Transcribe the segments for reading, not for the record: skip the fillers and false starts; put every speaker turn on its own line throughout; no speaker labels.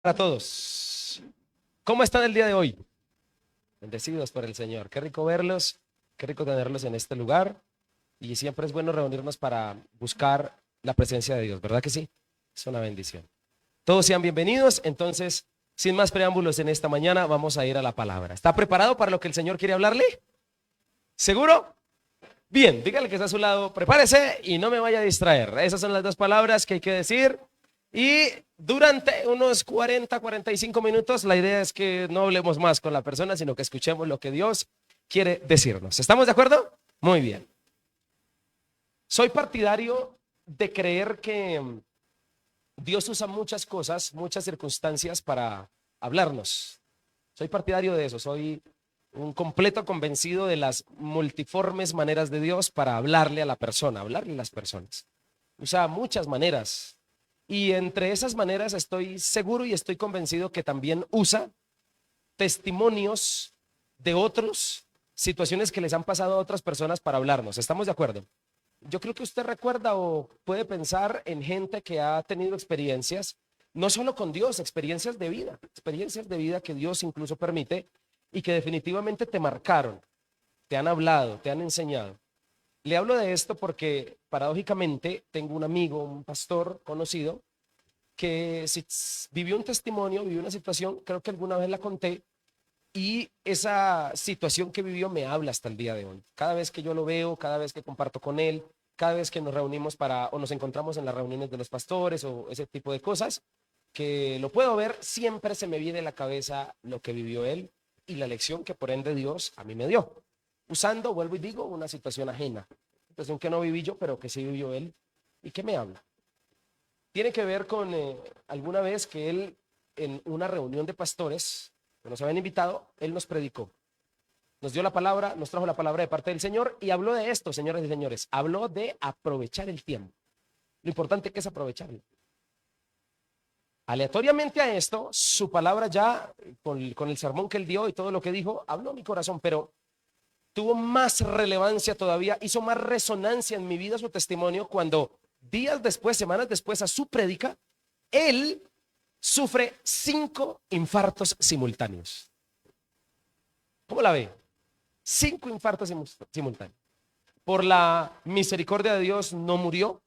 A todos. ¿Cómo están el día de hoy? Bendecidos por el Señor. Qué rico verlos, qué rico tenerlos en este lugar. Y siempre es bueno reunirnos para buscar la presencia de Dios, ¿verdad que sí? Es una bendición. Todos sean bienvenidos. Entonces, sin más preámbulos en esta mañana, vamos a ir a la palabra. ¿Está preparado para lo que el Señor quiere hablarle? ¿Seguro? Bien, dígale que está a su lado, prepárese y no me vaya a distraer. Esas son las dos palabras que hay que decir. Y durante unos 45 minutos, la idea es que no hablemos más con la persona, sino que escuchemos lo que Dios quiere decirnos. ¿Estamos de acuerdo? Muy bien. Soy partidario de creer que Dios usa muchas cosas, muchas circunstancias para hablarnos. Soy partidario de eso, soy un completo convencido de las multiformes maneras de Dios para hablarle a la persona, hablarle a las personas. Usa muchas maneras. Y entre esas maneras estoy seguro y estoy convencido que también usa testimonios de otros, situaciones que les han pasado a otras personas para hablarnos. ¿Estamos de acuerdo? Yo creo que usted recuerda o puede pensar en gente que ha tenido experiencias, no solo con Dios, experiencias de vida que Dios incluso permite y que definitivamente te marcaron, te han hablado, te han enseñado. Le hablo de esto porque paradójicamente tengo un amigo, un pastor conocido, que vivió un testimonio, vivió una situación, creo que alguna vez la conté, y esa situación que vivió me habla hasta el día de hoy. Cada vez que yo lo veo, cada vez que comparto con él, cada vez que nos reunimos o nos encontramos en las reuniones de los pastores o ese tipo de cosas, que lo puedo ver, siempre se me viene a la cabeza lo que vivió él y la lección que por ende Dios a mí me dio. Usando, vuelvo y digo, una situación ajena, situación que no viví yo, pero que sí vivió él y que me habla. Tiene que ver con alguna vez que él, en una reunión de pastores, que nos habían invitado, él nos predicó. Nos dio la palabra, nos trajo la palabra de parte del Señor y habló de esto, señoras y señores. Habló de aprovechar el tiempo. Lo importante que es aprovecharlo. Aleatoriamente a esto, su palabra ya, con el sermón que él dio y todo lo que dijo, habló mi corazón, pero tuvo más relevancia todavía, hizo más resonancia en mi vida su testimonio cuando días después, semanas después a su prédica, él sufre 5 infartos simultáneos. ¿Cómo la ve? 5 infartos simultáneos. Por la misericordia de Dios no murió.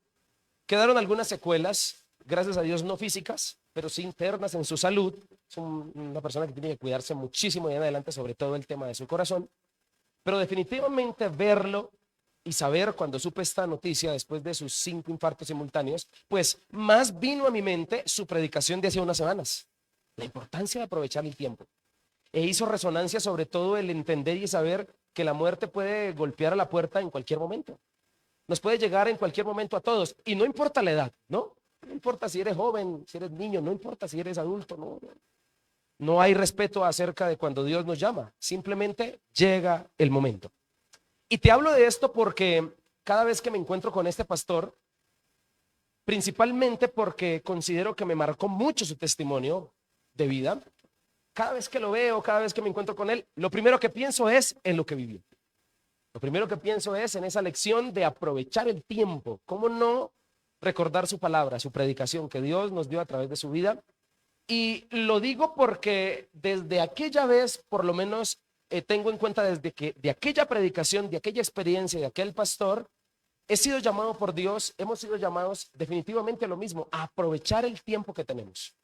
Quedaron algunas secuelas, gracias a Dios no físicas, pero sí internas en su salud. Es una persona que tiene que cuidarse muchísimo de en adelante, sobre todo el tema de su corazón. Pero definitivamente verlo y saber cuando supe esta noticia después de sus 5 infartos simultáneos, pues más vino a mi mente su predicación de hace unas semanas. La importancia de aprovechar el tiempo. E hizo resonancia sobre todo el entender y saber que la muerte puede golpear a la puerta en cualquier momento. Nos puede llegar en cualquier momento a todos. Y no importa la edad, ¿no? No importa si eres joven, si eres niño, no importa si eres adulto, no. No hay respeto acerca de cuando Dios nos llama. Simplemente llega el momento. Y te hablo de esto porque cada vez que me encuentro con este pastor, principalmente porque considero que me marcó mucho su testimonio de vida, cada vez que lo veo, cada vez que me encuentro con él, lo primero que pienso es en lo que vivió. Lo primero que pienso es en esa lección de aprovechar el tiempo. ¿Cómo no recordar su palabra, su predicación que Dios nos dio a través de su vida? Y lo digo porque desde aquella vez, por lo menos, tengo en cuenta desde que de aquella predicación, de aquella experiencia, de aquel pastor, he sido llamado por Dios, hemos sido llamados definitivamente a lo mismo, a aprovechar el tiempo que tenemos.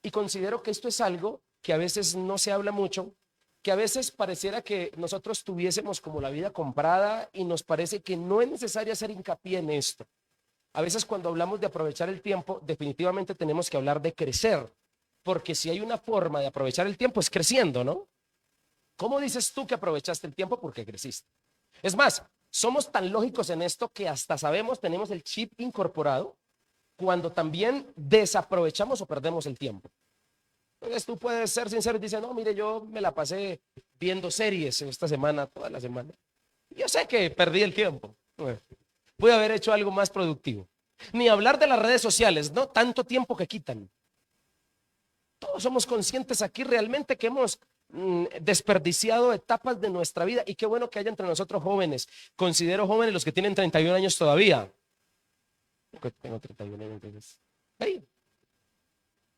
Y considero que esto es algo que a veces no se habla mucho, que a veces pareciera que nosotros tuviésemos como la vida comprada y nos parece que no es necesario hacer hincapié en esto. A veces cuando hablamos de aprovechar el tiempo, definitivamente tenemos que hablar de crecer, porque si hay una forma de aprovechar el tiempo es creciendo, ¿no? ¿Cómo dices tú que aprovechaste el tiempo? Porque creciste. Es más, somos tan lógicos en esto que hasta sabemos, tenemos el chip incorporado cuando también desaprovechamos o perdemos el tiempo. Entonces tú puedes ser sincero y dices, no, mire, yo me la pasé viendo series esta semana, toda la semana. Yo sé que perdí el tiempo. Pude haber hecho algo más productivo. Ni hablar de las redes sociales, ¿no? Tanto tiempo que quitan. Todos somos conscientes aquí realmente que hemos desperdiciado etapas de nuestra vida y qué bueno que haya entre nosotros jóvenes. Considero jóvenes los que tienen 31 años todavía. Tengo 31 años, entonces. Hey,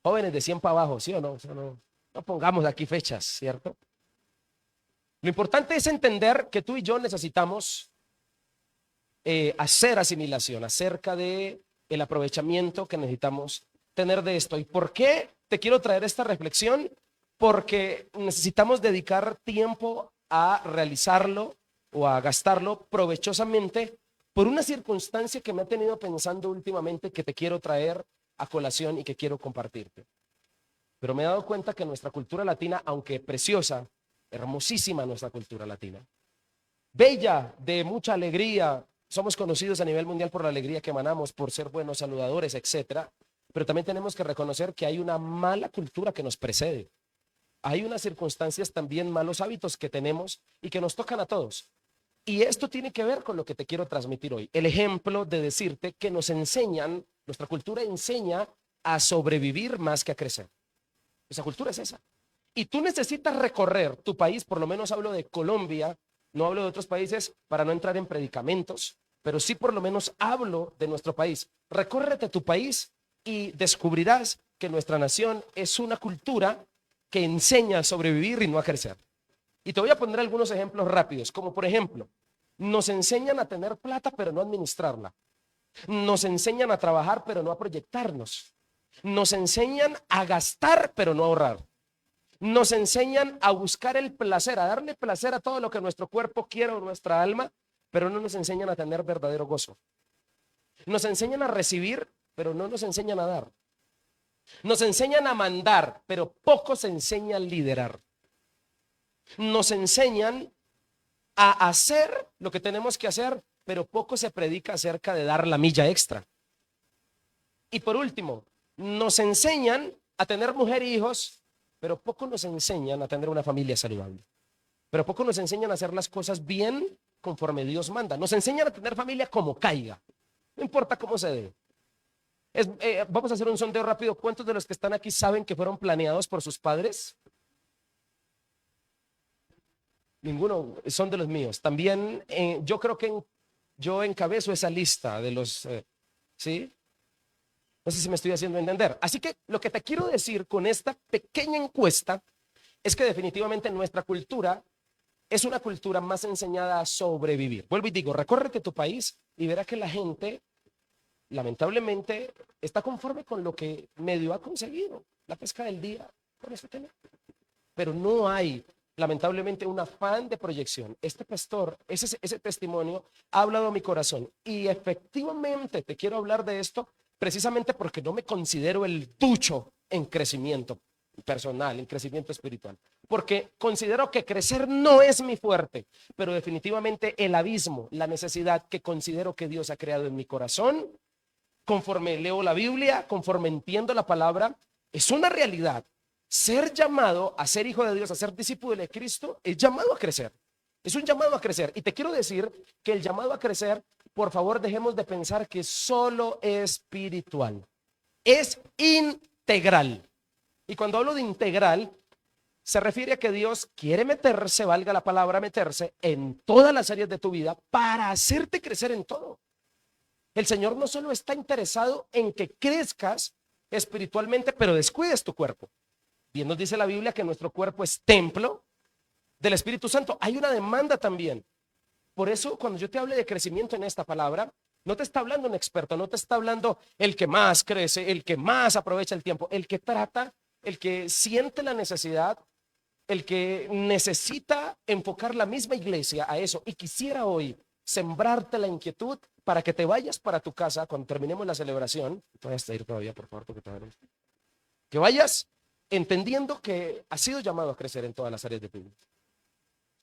Jóvenes de 100 para abajo, ¿sí o no? Eso no, no pongamos aquí fechas, ¿cierto? Lo importante es entender que tú y yo necesitamos hacer asimilación acerca de el aprovechamiento que necesitamos tener de esto. ¿Y por qué te quiero traer esta reflexión? Porque necesitamos dedicar tiempo a realizarlo o a gastarlo provechosamente por una circunstancia que me ha tenido pensando últimamente, que te quiero traer a colación y que quiero compartirte. Pero me he dado cuenta que nuestra cultura latina, aunque preciosa, hermosísima nuestra cultura latina, bella, de mucha alegría, somos conocidos a nivel mundial por la alegría que emanamos, por ser buenos saludadores, etcétera, pero también tenemos que reconocer que hay una mala cultura que nos precede. Hay unas circunstancias también, malos hábitos que tenemos y que nos tocan a todos. Y esto tiene que ver con lo que te quiero transmitir hoy. El ejemplo de decirte que nos enseñan, nuestra cultura enseña a sobrevivir más que a crecer. Esa cultura es esa. Y tú necesitas recorrer tu país, por lo menos hablo de Colombia, no hablo de otros países para no entrar en predicamentos, pero sí por lo menos hablo de nuestro país. Recórrete tu país y descubrirás que nuestra nación es una cultura que enseña a sobrevivir y no a crecer. Y te voy a poner algunos ejemplos rápidos, como por ejemplo, nos enseñan a tener plata pero no a administrarla. Nos enseñan a trabajar pero no a proyectarnos. Nos enseñan a gastar pero no a ahorrar. Nos enseñan a buscar el placer, a darle placer a todo lo que nuestro cuerpo quiere o nuestra alma, pero no nos enseñan a tener verdadero gozo. Nos enseñan a recibir, pero no nos enseñan a dar. Nos enseñan a mandar, pero poco se enseña a liderar. Nos enseñan a hacer lo que tenemos que hacer, pero poco se predica acerca de dar la milla extra. Y por último, nos enseñan a tener mujer e hijos, pero poco nos enseñan a tener una familia saludable. Pero poco nos enseñan a hacer las cosas bien conforme Dios manda. Nos enseñan a tener familia como caiga, no importa cómo se dé. Vamos a hacer un sondeo rápido. ¿Cuántos de los que están aquí saben que fueron planeados por sus padres? Ninguno, son de los míos. También yo creo que yo encabezo esa lista de los, ¿sí? No sé si me estoy haciendo entender. Así que lo que te quiero decir con esta pequeña encuesta es que definitivamente nuestra cultura es una cultura más enseñada a sobrevivir. Vuelvo y digo, recórrete tu país y verás que la gente, lamentablemente, está conforme con lo que medio ha conseguido. La pesca del día, por eso tenemos. Pero no hay, lamentablemente, un afán de proyección. Este pastor, ese testimonio ha hablado a mi corazón. Y efectivamente te quiero hablar de esto precisamente porque no me considero el tucho en crecimiento personal, en crecimiento espiritual. Porque considero que crecer no es mi fuerte, pero definitivamente el abismo, la necesidad que considero que Dios ha creado en mi corazón, conforme leo la Biblia, conforme entiendo la palabra, es una realidad. Ser llamado a ser hijo de Dios, a ser discípulo de Cristo, es llamado a crecer. Es un llamado a crecer. Y te quiero decir que el llamado a crecer, por favor, dejemos de pensar que solo es espiritual. Es integral. Y cuando hablo de integral, se refiere a que Dios quiere meterse, valga la palabra meterse, en todas las áreas de tu vida para hacerte crecer en todo. El Señor no solo está interesado en que crezcas espiritualmente, pero descuides tu cuerpo. Bien nos dice la Biblia que nuestro cuerpo es templo del Espíritu Santo. Hay una demanda también. Por eso, cuando yo te hable de crecimiento en esta palabra, no te está hablando un experto, no te está hablando el que más crece, el que más aprovecha el tiempo, el que trata, el que siente la necesidad, el que necesita enfocar la misma iglesia a eso. Y quisiera hoy sembrarte la inquietud para que te vayas para tu casa cuando terminemos la celebración. Puedes ir todavía, por favor, porque todavía no. Que vayas entendiendo que has sido llamado a crecer en todas las áreas de tu vida.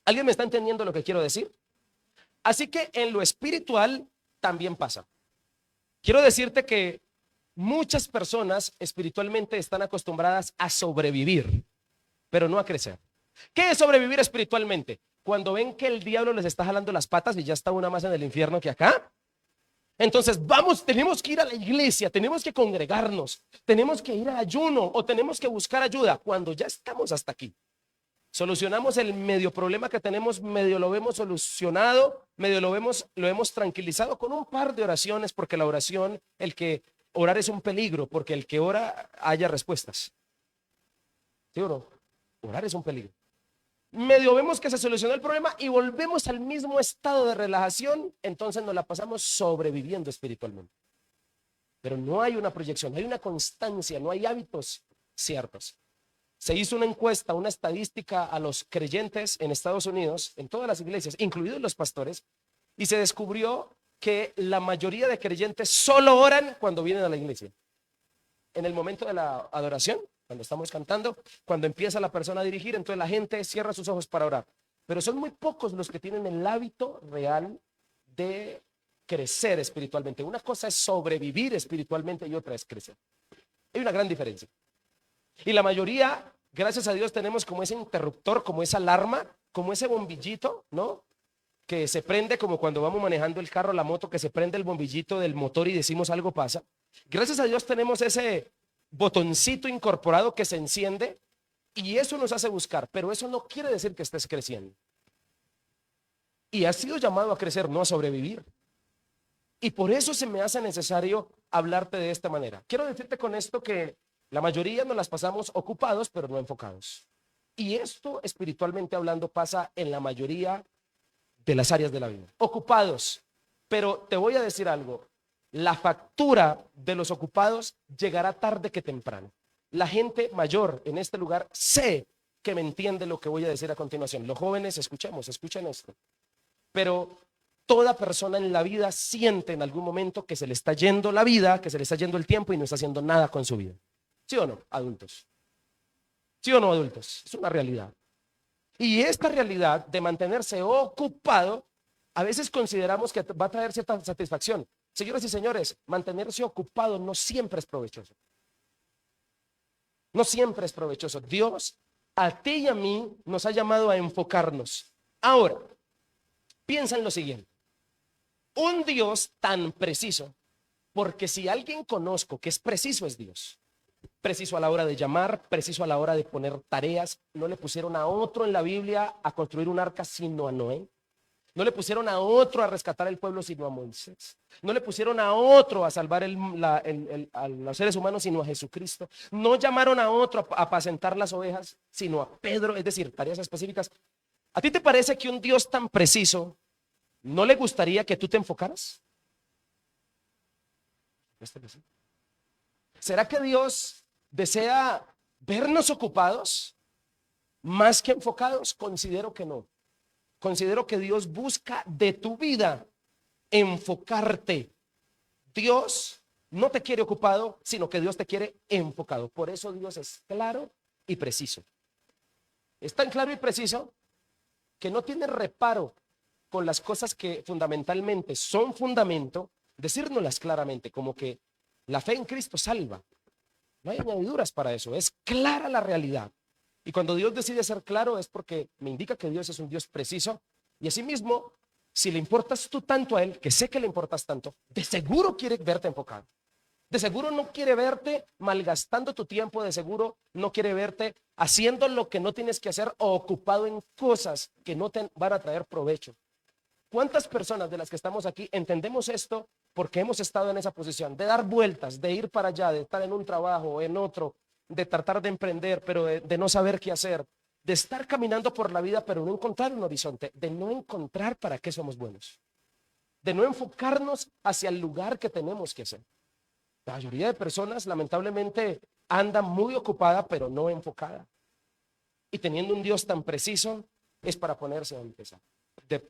¿Alguien me está entendiendo lo que quiero decir? Así que en lo espiritual también pasa. Quiero decirte que muchas personas espiritualmente están acostumbradas a sobrevivir, pero no a crecer. ¿Qué es sobrevivir espiritualmente? Cuando ven que el diablo les está jalando las patas y ya está una más en el infierno que acá. Entonces vamos, tenemos que ir a la iglesia, tenemos que congregarnos, tenemos que ir al ayuno o tenemos que buscar ayuda cuando ya estamos hasta aquí. Solucionamos el medio problema que tenemos, medio lo vemos solucionado, medio lo hemos tranquilizado con un par de oraciones, porque la oración, el que Orar es un peligro porque el que ora haya respuestas. ¿Sí o no? Orar es un peligro. Medio vemos que se solucionó el problema y volvemos al mismo estado de relajación, entonces nos la pasamos sobreviviendo espiritualmente. Pero no hay una proyección, no hay una constancia, no hay hábitos ciertos. Se hizo una encuesta, una estadística a los creyentes en Estados Unidos, en todas las iglesias, incluidos los pastores, y se descubrió que la mayoría de creyentes solo oran cuando vienen a la iglesia. En el momento de la adoración, cuando estamos cantando, cuando empieza la persona a dirigir, entonces la gente cierra sus ojos para orar. Pero son muy pocos los que tienen el hábito real de crecer espiritualmente. Una cosa es sobrevivir espiritualmente y otra es crecer. Hay una gran diferencia. Y la mayoría, gracias a Dios, tenemos como ese interruptor, como esa alarma, como ese bombillito, ¿no? Que se prende como cuando vamos manejando el carro, la moto, que se prende el bombillito del motor y decimos algo pasa. Gracias a Dios tenemos ese botoncito incorporado que se enciende y eso nos hace buscar, pero eso no quiere decir que estés creciendo. Y has sido llamado a crecer, no a sobrevivir. Y por eso se me hace necesario hablarte de esta manera. Quiero decirte con esto que la mayoría nos las pasamos ocupados, pero no enfocados. Y esto, espiritualmente hablando, pasa en la mayoría de las áreas de la vida. Ocupados. Pero te voy a decir algo. La factura de los ocupados llegará tarde que temprano. La gente mayor en este lugar sé que me entiende lo que voy a decir a continuación. Los jóvenes, escuchen esto. Pero toda persona en la vida siente en algún momento que se le está yendo la vida, que se le está yendo el tiempo y no está haciendo nada con su vida. ¿Sí o no, adultos? ¿Sí o no, adultos? Es una realidad. Y esta realidad de mantenerse ocupado, a veces consideramos que va a traer cierta satisfacción. Señoras y señores, mantenerse ocupado no siempre es provechoso. No siempre es provechoso. Dios a ti y a mí nos ha llamado a enfocarnos. Ahora, piensa en lo siguiente. Un Dios tan preciso, porque si alguien conozco que es preciso es Dios. Preciso a la hora de llamar, preciso a la hora de poner tareas. No le pusieron a otro en la Biblia a construir un arca sino a Noé. No le pusieron a otro a rescatar el pueblo sino a Moisés. No le pusieron a otro a salvar a los seres humanos sino a Jesucristo. No llamaron a otro a apacentar las ovejas sino a Pedro, es decir, tareas específicas. ¿A ti te parece que un Dios tan preciso no le gustaría que tú te enfocaras? ¿Será que Dios desea vernos ocupados más que enfocados? Considero que no. Considero que Dios busca de tu vida enfocarte. Dios no te quiere ocupado, sino que Dios te quiere enfocado. Por eso Dios es claro y preciso. Es tan claro y preciso que no tiene reparo con las cosas que fundamentalmente son fundamento, decírnoslas claramente, como que la fe en Cristo salva. No hay añadiduras para eso, es clara la realidad. Y cuando Dios decide ser claro es porque me indica que Dios es un Dios preciso y asimismo, si le importas tú tanto a Él, que sé que le importas tanto, de seguro quiere verte enfocado. De seguro no quiere verte malgastando tu tiempo, de seguro no quiere verte haciendo lo que no tienes que hacer o ocupado en cosas que no te van a traer provecho. ¿Cuántas personas de las que estamos aquí entendemos esto porque hemos estado en esa posición de dar vueltas, de ir para allá, de estar en un trabajo, en otro, de tratar de emprender, pero de no saber qué hacer, de estar caminando por la vida, pero no encontrar un horizonte, de no encontrar para qué somos buenos, de no enfocarnos hacia el lugar que tenemos que hacer? La mayoría de personas, lamentablemente, anda muy ocupada, pero no enfocada. Y teniendo un Dios tan preciso, es para ponerse a empezar.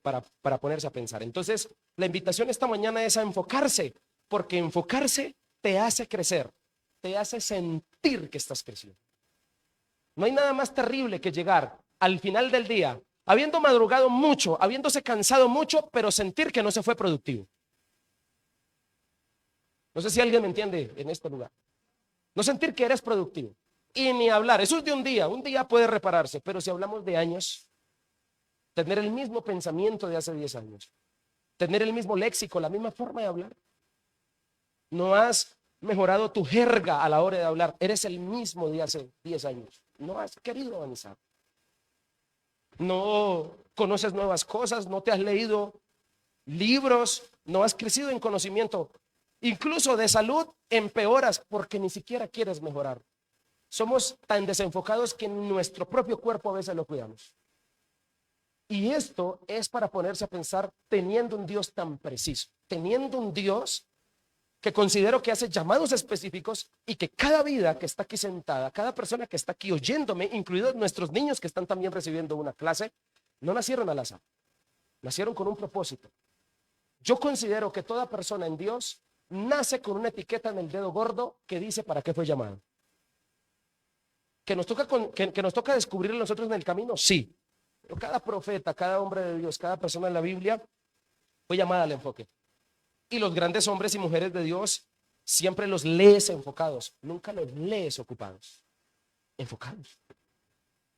Para ponerse a pensar. Entonces, la invitación esta mañana es a enfocarse, porque enfocarse te hace crecer, te hace sentir que estás creciendo. No hay nada más terrible que llegar al final del día, habiendo madrugado mucho, habiéndose cansado mucho, pero sentir que no se fue productivo. No sé si alguien me entiende en este lugar. No sentir que eres productivo. Y ni hablar, eso es de un día puede repararse, pero si hablamos de años, tener el mismo pensamiento de hace 10 años, tener el mismo léxico, la misma forma de hablar. No has mejorado tu jerga a la hora de hablar, eres el mismo de hace 10 años. No has querido avanzar. No conoces nuevas cosas, no te has leído libros, no has crecido en conocimiento. Incluso de salud empeoras porque ni siquiera quieres mejorar. Somos tan desenfocados que nuestro propio cuerpo a veces lo cuidamos. Y esto es para ponerse a pensar teniendo un Dios tan preciso, teniendo un Dios que considero que hace llamados específicos y que cada vida que está aquí sentada, cada persona que está aquí oyéndome, incluidos nuestros niños que están también recibiendo una clase, no nacieron al azar, nacieron con un propósito. Yo considero que toda persona en Dios nace con una etiqueta en el dedo gordo que dice para qué fue llamado. ¿Que nos toca, que nos toca descubrir nosotros en el camino? Sí. Pero cada profeta, cada hombre de Dios, cada persona en la Biblia fue llamada al enfoque. Y los grandes hombres y mujeres de Dios siempre los lees enfocados, nunca los lees ocupados, enfocados.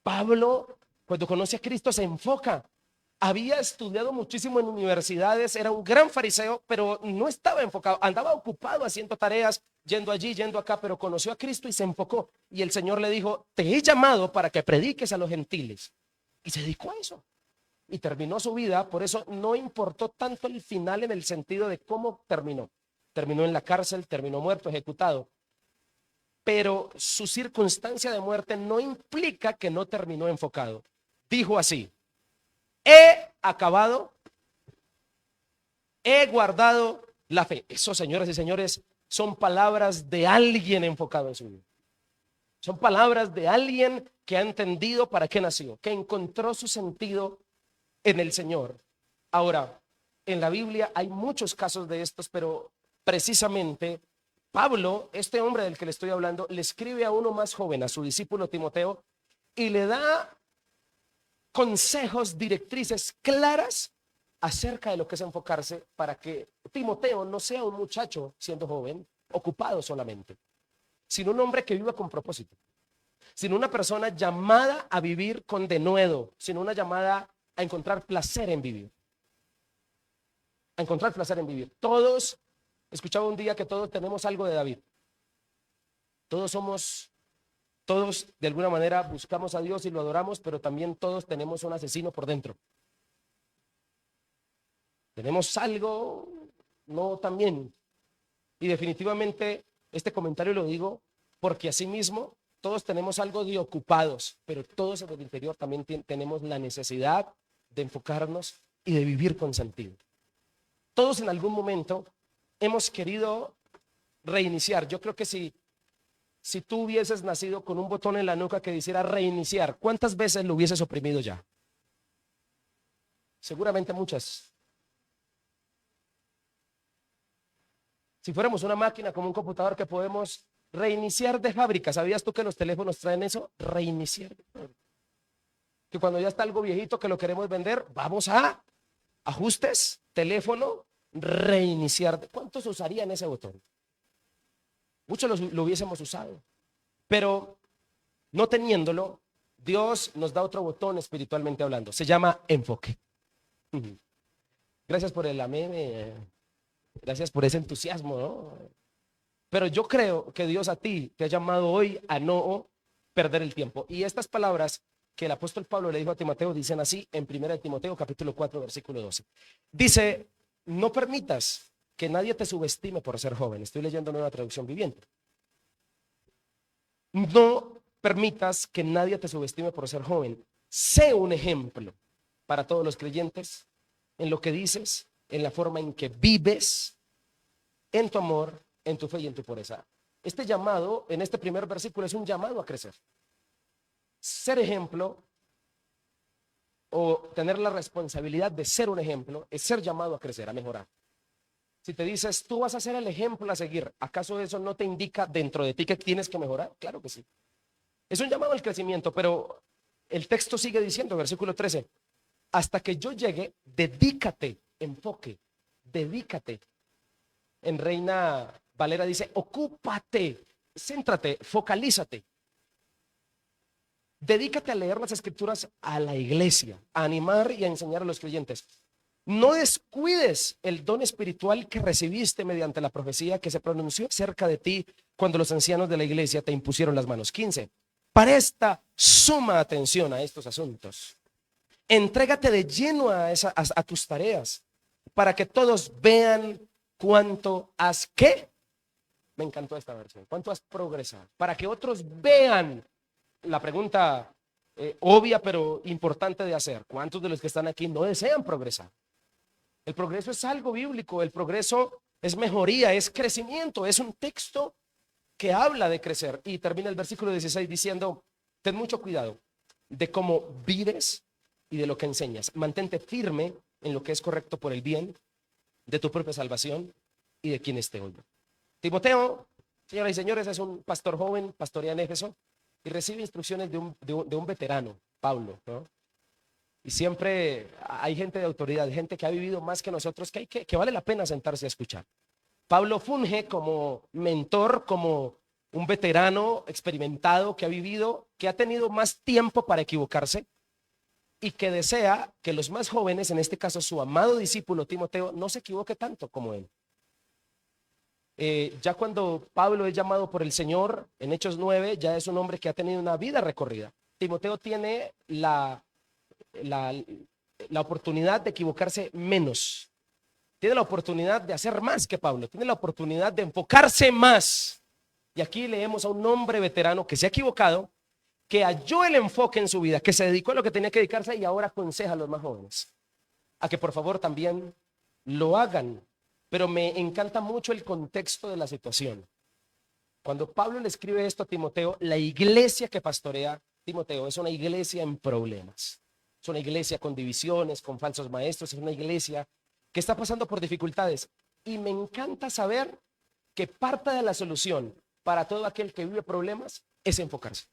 Pablo, cuando conoce a Cristo, se enfoca. Había estudiado muchísimo en universidades, era un gran fariseo, pero no estaba enfocado, andaba ocupado haciendo tareas, yendo allí, yendo acá, pero conoció a Cristo y se enfocó. Y el Señor le dijo, te he llamado para que prediques a los gentiles. Y se dedicó a eso. Y terminó su vida, por eso no importó tanto el final en el sentido de cómo terminó. Terminó en la cárcel, terminó muerto, ejecutado. Pero su circunstancia de muerte no implica que no terminó enfocado. Dijo así, he acabado, he guardado la fe. Eso, señoras y señores, son palabras de alguien enfocado en su vida. Son palabras de alguien que ha entendido para qué nació, que encontró su sentido en el Señor. Ahora, en la Biblia hay muchos casos de estos, pero precisamente Pablo, este hombre del que le estoy hablando, le escribe a uno más joven, a su discípulo Timoteo, y le da consejos, directrices claras acerca de lo que es enfocarse para que Timoteo no sea un muchacho siendo joven, ocupado solamente, sino un hombre que viva con propósito, sino una persona llamada a vivir con denuedo, sino una llamada a encontrar placer en vivir. A encontrar placer en vivir. Todos, escuchaba un día que todos tenemos algo de David. Todos de alguna manera buscamos a Dios y lo adoramos, pero también todos tenemos un asesino por dentro. Tenemos algo, no también. Y definitivamente este comentario lo digo porque asimismo todos tenemos algo de ocupados, pero todos en el interior también tenemos la necesidad de enfocarnos y de vivir con sentido. Todos en algún momento hemos querido reiniciar. Yo creo que si tú hubieses nacido con un botón en la nuca que dijera reiniciar, ¿cuántas veces lo hubieses oprimido ya? Seguramente muchas. Si fuéramos una máquina como un computador que podemos reiniciar de fábrica, ¿sabías tú que los teléfonos traen eso? Reiniciar. Que cuando ya está algo viejito que lo queremos vender, vamos a ajustes, teléfono, reiniciar. ¿Cuántos usarían ese botón? Muchos lo hubiésemos usado, pero no teniéndolo, Dios nos da otro botón espiritualmente hablando. Se llama enfoque. Gracias por el amén. Gracias por ese entusiasmo, ¿no? Pero yo creo que Dios a ti te ha llamado hoy a no perder el tiempo. Y estas palabras que el apóstol Pablo le dijo a Timoteo dicen así en 1 Timoteo capítulo 4 versículo 12. Dice, no permitas que nadie te subestime por ser joven. Estoy leyendo Nueva Traducción Viviente. No permitas que nadie te subestime por ser joven. Sé un ejemplo para todos los creyentes en lo que dices, en la forma en que vives, en tu amor, en tu fe y en tu pureza. Este llamado, en este primer versículo, es un llamado a crecer. Ser ejemplo o tener la responsabilidad de ser un ejemplo es ser llamado a crecer, a mejorar. Si te dices, tú vas a ser el ejemplo a seguir, ¿acaso eso no te indica dentro de ti que tienes que mejorar? Claro que sí. Es un llamado al crecimiento, pero el texto sigue diciendo, versículo 13, hasta que yo llegue, dedícate, enfoque, dedícate. En Reina Valera dice, ocúpate, céntrate, focalízate. Dedícate a leer las escrituras a la iglesia, a animar y a enseñar a los creyentes. No descuides el don espiritual que recibiste mediante la profecía que se pronunció cerca de ti cuando los ancianos de la iglesia te impusieron las manos. 15. Presta suma atención a estos asuntos. Entrégate de lleno a tus tareas para que todos vean ¿cuánto has qué? Me encantó esta versión. ¿Cuánto has progresado? Para que otros vean la pregunta obvia pero importante de hacer. ¿Cuántos de los que están aquí no desean progresar? El progreso es algo bíblico, el progreso es mejoría, es crecimiento, es un texto que habla de crecer. Y termina el versículo 16 diciendo, ten mucho cuidado de cómo vives y de lo que enseñas. Mantente firme en lo que es correcto por el bien de tu propia salvación y de quienes te oyen. Timoteo, señoras y señores, es un pastor joven, pastorea en Éfeso y recibe instrucciones de un veterano, Pablo, ¿no? Y siempre hay gente de autoridad, gente que ha vivido más que nosotros, que vale la pena sentarse a escuchar. Pablo funge como mentor, como un veterano experimentado que ha vivido, que ha tenido más tiempo para equivocarse y que desea que los más jóvenes, en este caso su amado discípulo Timoteo, no se equivoque tanto como él. Ya cuando Pablo es llamado por el Señor en Hechos 9, ya es un hombre que ha tenido una vida recorrida. Timoteo tiene la oportunidad de equivocarse menos. Tiene la oportunidad de hacer más que Pablo. Tiene la oportunidad de enfocarse más. Y aquí leemos a un hombre veterano que se ha equivocado, que halló el enfoque en su vida, que se dedicó a lo que tenía que dedicarse y ahora aconseja a los más jóvenes a que por favor también lo hagan. Pero me encanta mucho el contexto de la situación. Cuando Pablo le escribe esto a Timoteo, la iglesia que pastorea Timoteo es una iglesia en problemas. Es una iglesia con divisiones, con falsos maestros, es una iglesia que está pasando por dificultades. Y me encanta saber que parte de la solución para todo aquel que vive problemas es enfocarse.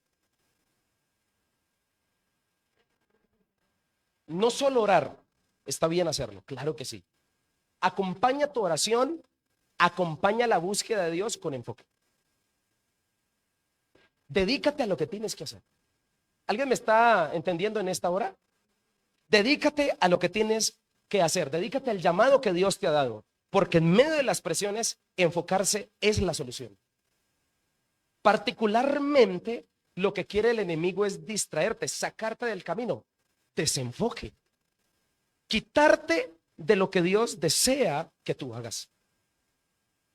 No solo orar, está bien hacerlo, claro que sí. Acompaña tu oración, acompaña la búsqueda de Dios con enfoque. Dedícate a lo que tienes que hacer. ¿Alguien me está entendiendo en esta hora? Dedícate a lo que tienes que hacer. Dedícate al llamado que Dios te ha dado. Porque en medio de las presiones, enfocarse es la solución. Particularmente, lo que quiere el enemigo es distraerte, sacarte del camino. Desenfoque. Quitarte de lo que Dios desea que tú hagas.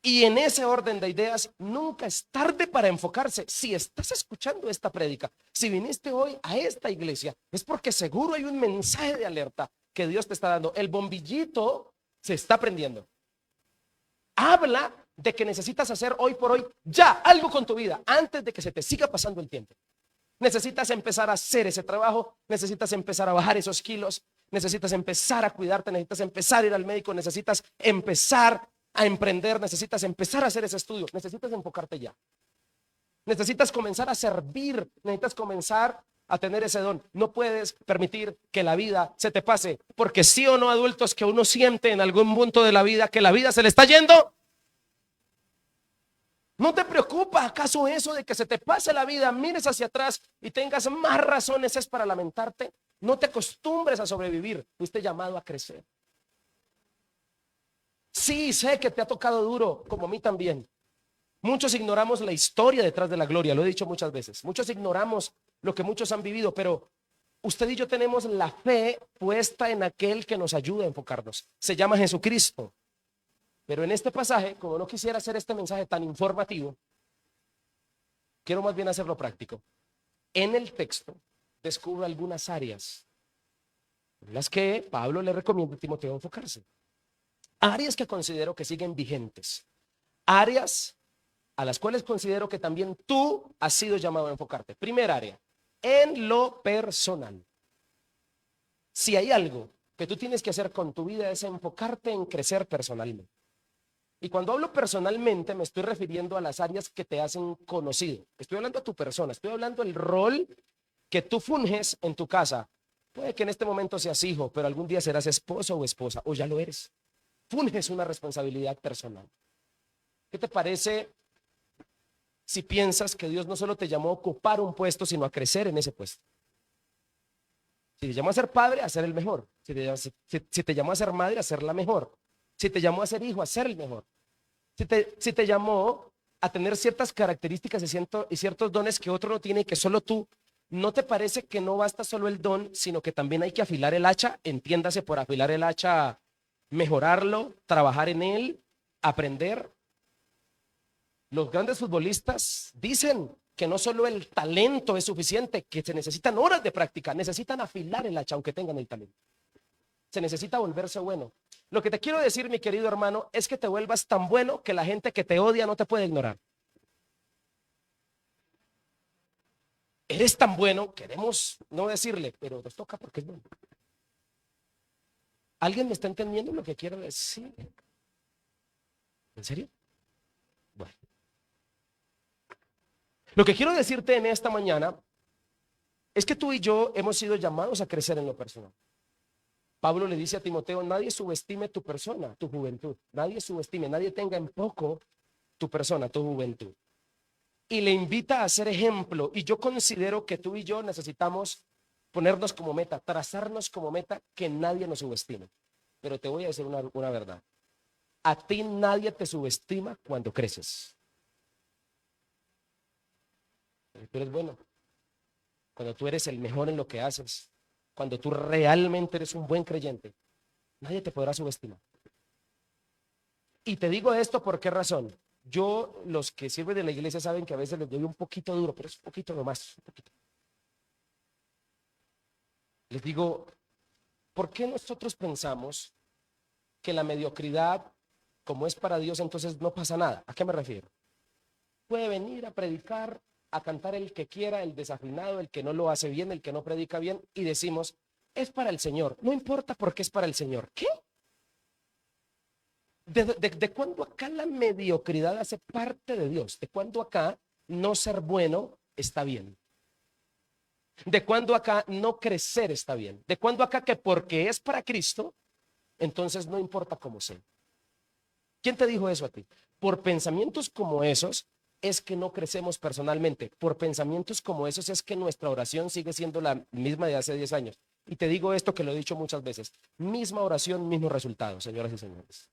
Y en ese orden de ideas, nunca es tarde para enfocarse. Si estás escuchando esta prédica, si viniste hoy a esta iglesia, es porque seguro hay un mensaje de alerta que Dios te está dando. El bombillito se está prendiendo. Habla de que necesitas hacer hoy por hoy ya algo con tu vida antes de que se te siga pasando el tiempo. Necesitas empezar a hacer ese trabajo, necesitas empezar a bajar esos kilos, necesitas empezar a cuidarte, necesitas empezar a ir al médico, necesitas empezar a emprender, necesitas empezar a hacer ese estudio, necesitas enfocarte ya. Necesitas comenzar a servir, necesitas comenzar a tener ese don. No puedes permitir que la vida se te pase, porque sí o no, adultos, que uno siente en algún punto de la vida que la vida se le está yendo. ¿No te preocupa acaso eso de que se te pase la vida, mires hacia atrás y tengas más razones es para lamentarte? No te acostumbres a sobrevivir, fuiste llamado a crecer. Sí, sé que te ha tocado duro, como a mí también. Muchos ignoramos la historia detrás de la gloria, lo he dicho muchas veces. Muchos ignoramos lo que muchos han vivido, pero usted y yo tenemos la fe puesta en aquel que nos ayuda a enfocarnos. Se llama Jesucristo. Pero en este pasaje, como no quisiera hacer este mensaje tan informativo, quiero más bien hacerlo práctico. En el texto descubro algunas áreas en las que Pablo le recomienda a Timoteo enfocarse. Áreas que considero que siguen vigentes. Áreas a las cuales considero que también tú has sido llamado a enfocarte. Primera área, en lo personal. Si hay algo que tú tienes que hacer con tu vida es enfocarte en crecer personalmente. Y cuando hablo personalmente me estoy refiriendo a las áreas que te hacen conocido. Estoy hablando a tu persona, estoy hablando del rol que tú funges en tu casa. Puede que en este momento seas hijo, pero algún día serás esposo o esposa, o ya lo eres. Funges una responsabilidad personal. ¿Qué te parece si piensas que Dios no solo te llamó a ocupar un puesto, sino a crecer en ese puesto? Si te llamó a ser padre, a ser el mejor. Si te llamó a ser madre, a ser la mejor. Si te llamó a ser hijo, a ser el mejor. Si te llamó a tener ciertas características y ciertos dones que otro no tiene y que solo tú, ¿no te parece que no basta solo el don, sino que también hay que afilar el hacha? Entiéndase por afilar el hacha, mejorarlo, trabajar en él, aprender. Los grandes futbolistas dicen que no solo el talento es suficiente, que se necesitan horas de práctica, necesitan afilar el hacha aunque tengan el talento. Se necesita volverse bueno. Lo que te quiero decir, mi querido hermano, es que te vuelvas tan bueno que la gente que te odia no te puede ignorar. Eres tan bueno, queremos no decirle, pero nos toca porque es bueno. ¿Alguien me está entendiendo lo que quiero decir? ¿En serio? Bueno. Lo que quiero decirte en esta mañana es que tú y yo hemos sido llamados a crecer en lo personal. Pablo le dice a Timoteo, nadie subestime tu persona, tu juventud. Nadie subestime, nadie tenga en poco tu persona, tu juventud. Y le invita a ser ejemplo. Y yo considero que tú y yo necesitamos ponernos como meta, trazarnos como meta que nadie nos subestime. Pero te voy a decir una verdad. A ti nadie te subestima cuando creces. Tú eres bueno. Cuando tú eres el mejor en lo que haces. Cuando tú realmente eres un buen creyente. Nadie te podrá subestimar. Y te digo esto por qué razón. Yo, los que sirven de la iglesia saben que a veces les doy un poquito duro, pero es un poquito nomás, un poquito. Les digo, ¿por qué nosotros pensamos que la mediocridad, como es para Dios, entonces no pasa nada? ¿A qué me refiero? Puede venir a predicar, a cantar el que quiera, el desafinado, el que no lo hace bien, el que no predica bien, y decimos, es para el Señor. No importa por qué es para el Señor. ¿Qué? ¿De cuándo acá la mediocridad hace parte de Dios? ¿De cuándo acá no ser bueno está bien? ¿De cuándo acá no crecer está bien? ¿De cuándo acá que porque es para Cristo, entonces no importa cómo sea? ¿Quién te dijo eso a ti? Por pensamientos como esos es que no crecemos personalmente. Por pensamientos como esos es que nuestra oración sigue siendo la misma de hace 10 años. Y te digo esto que lo he dicho muchas veces. Misma oración, mismo resultado, señoras y señores.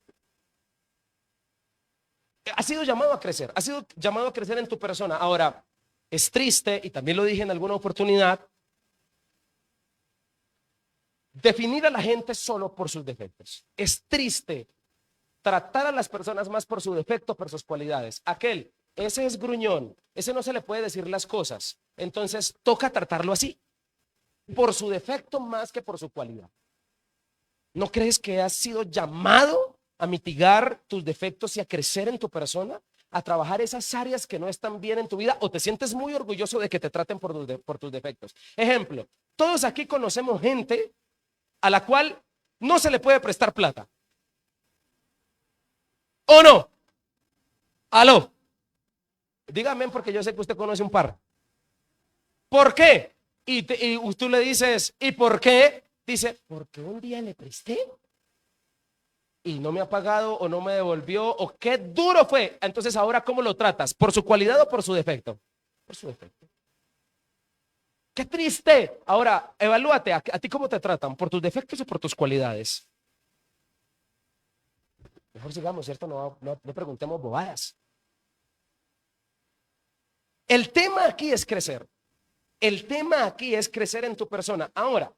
Has sido llamado a crecer, has sido llamado a crecer en tu persona. Ahora, es triste, y también lo dije en alguna oportunidad, definir a la gente solo por sus defectos. Es triste tratar a las personas más por su defecto, por sus cualidades. Ese es gruñón, ese no se le puede decir las cosas. Entonces, toca tratarlo así, por su defecto más que por su cualidad. ¿No crees que has sido llamado a mitigar tus defectos y a crecer en tu persona? A trabajar esas áreas que no están bien en tu vida, o te sientes muy orgulloso de que te traten por tus defectos. Ejemplo, todos aquí conocemos gente a la cual no se le puede prestar plata. ¿O no? Aló. Dígame porque yo sé que usted conoce un par. ¿Por qué? Y tú le dices, ¿y por qué? Dice, porque un día le presté y no me ha pagado o no me devolvió o qué duro fue. Entonces ahora, ¿cómo lo tratas? ¿Por su cualidad o por su defecto? Por su defecto. Qué triste. Ahora, evalúate, ¿a ti cómo te tratan? ¿Por tus defectos o por tus cualidades? Mejor sigamos, ¿cierto? No preguntemos bobadas. El tema aquí es crecer. El tema aquí es crecer en tu persona. Ahora,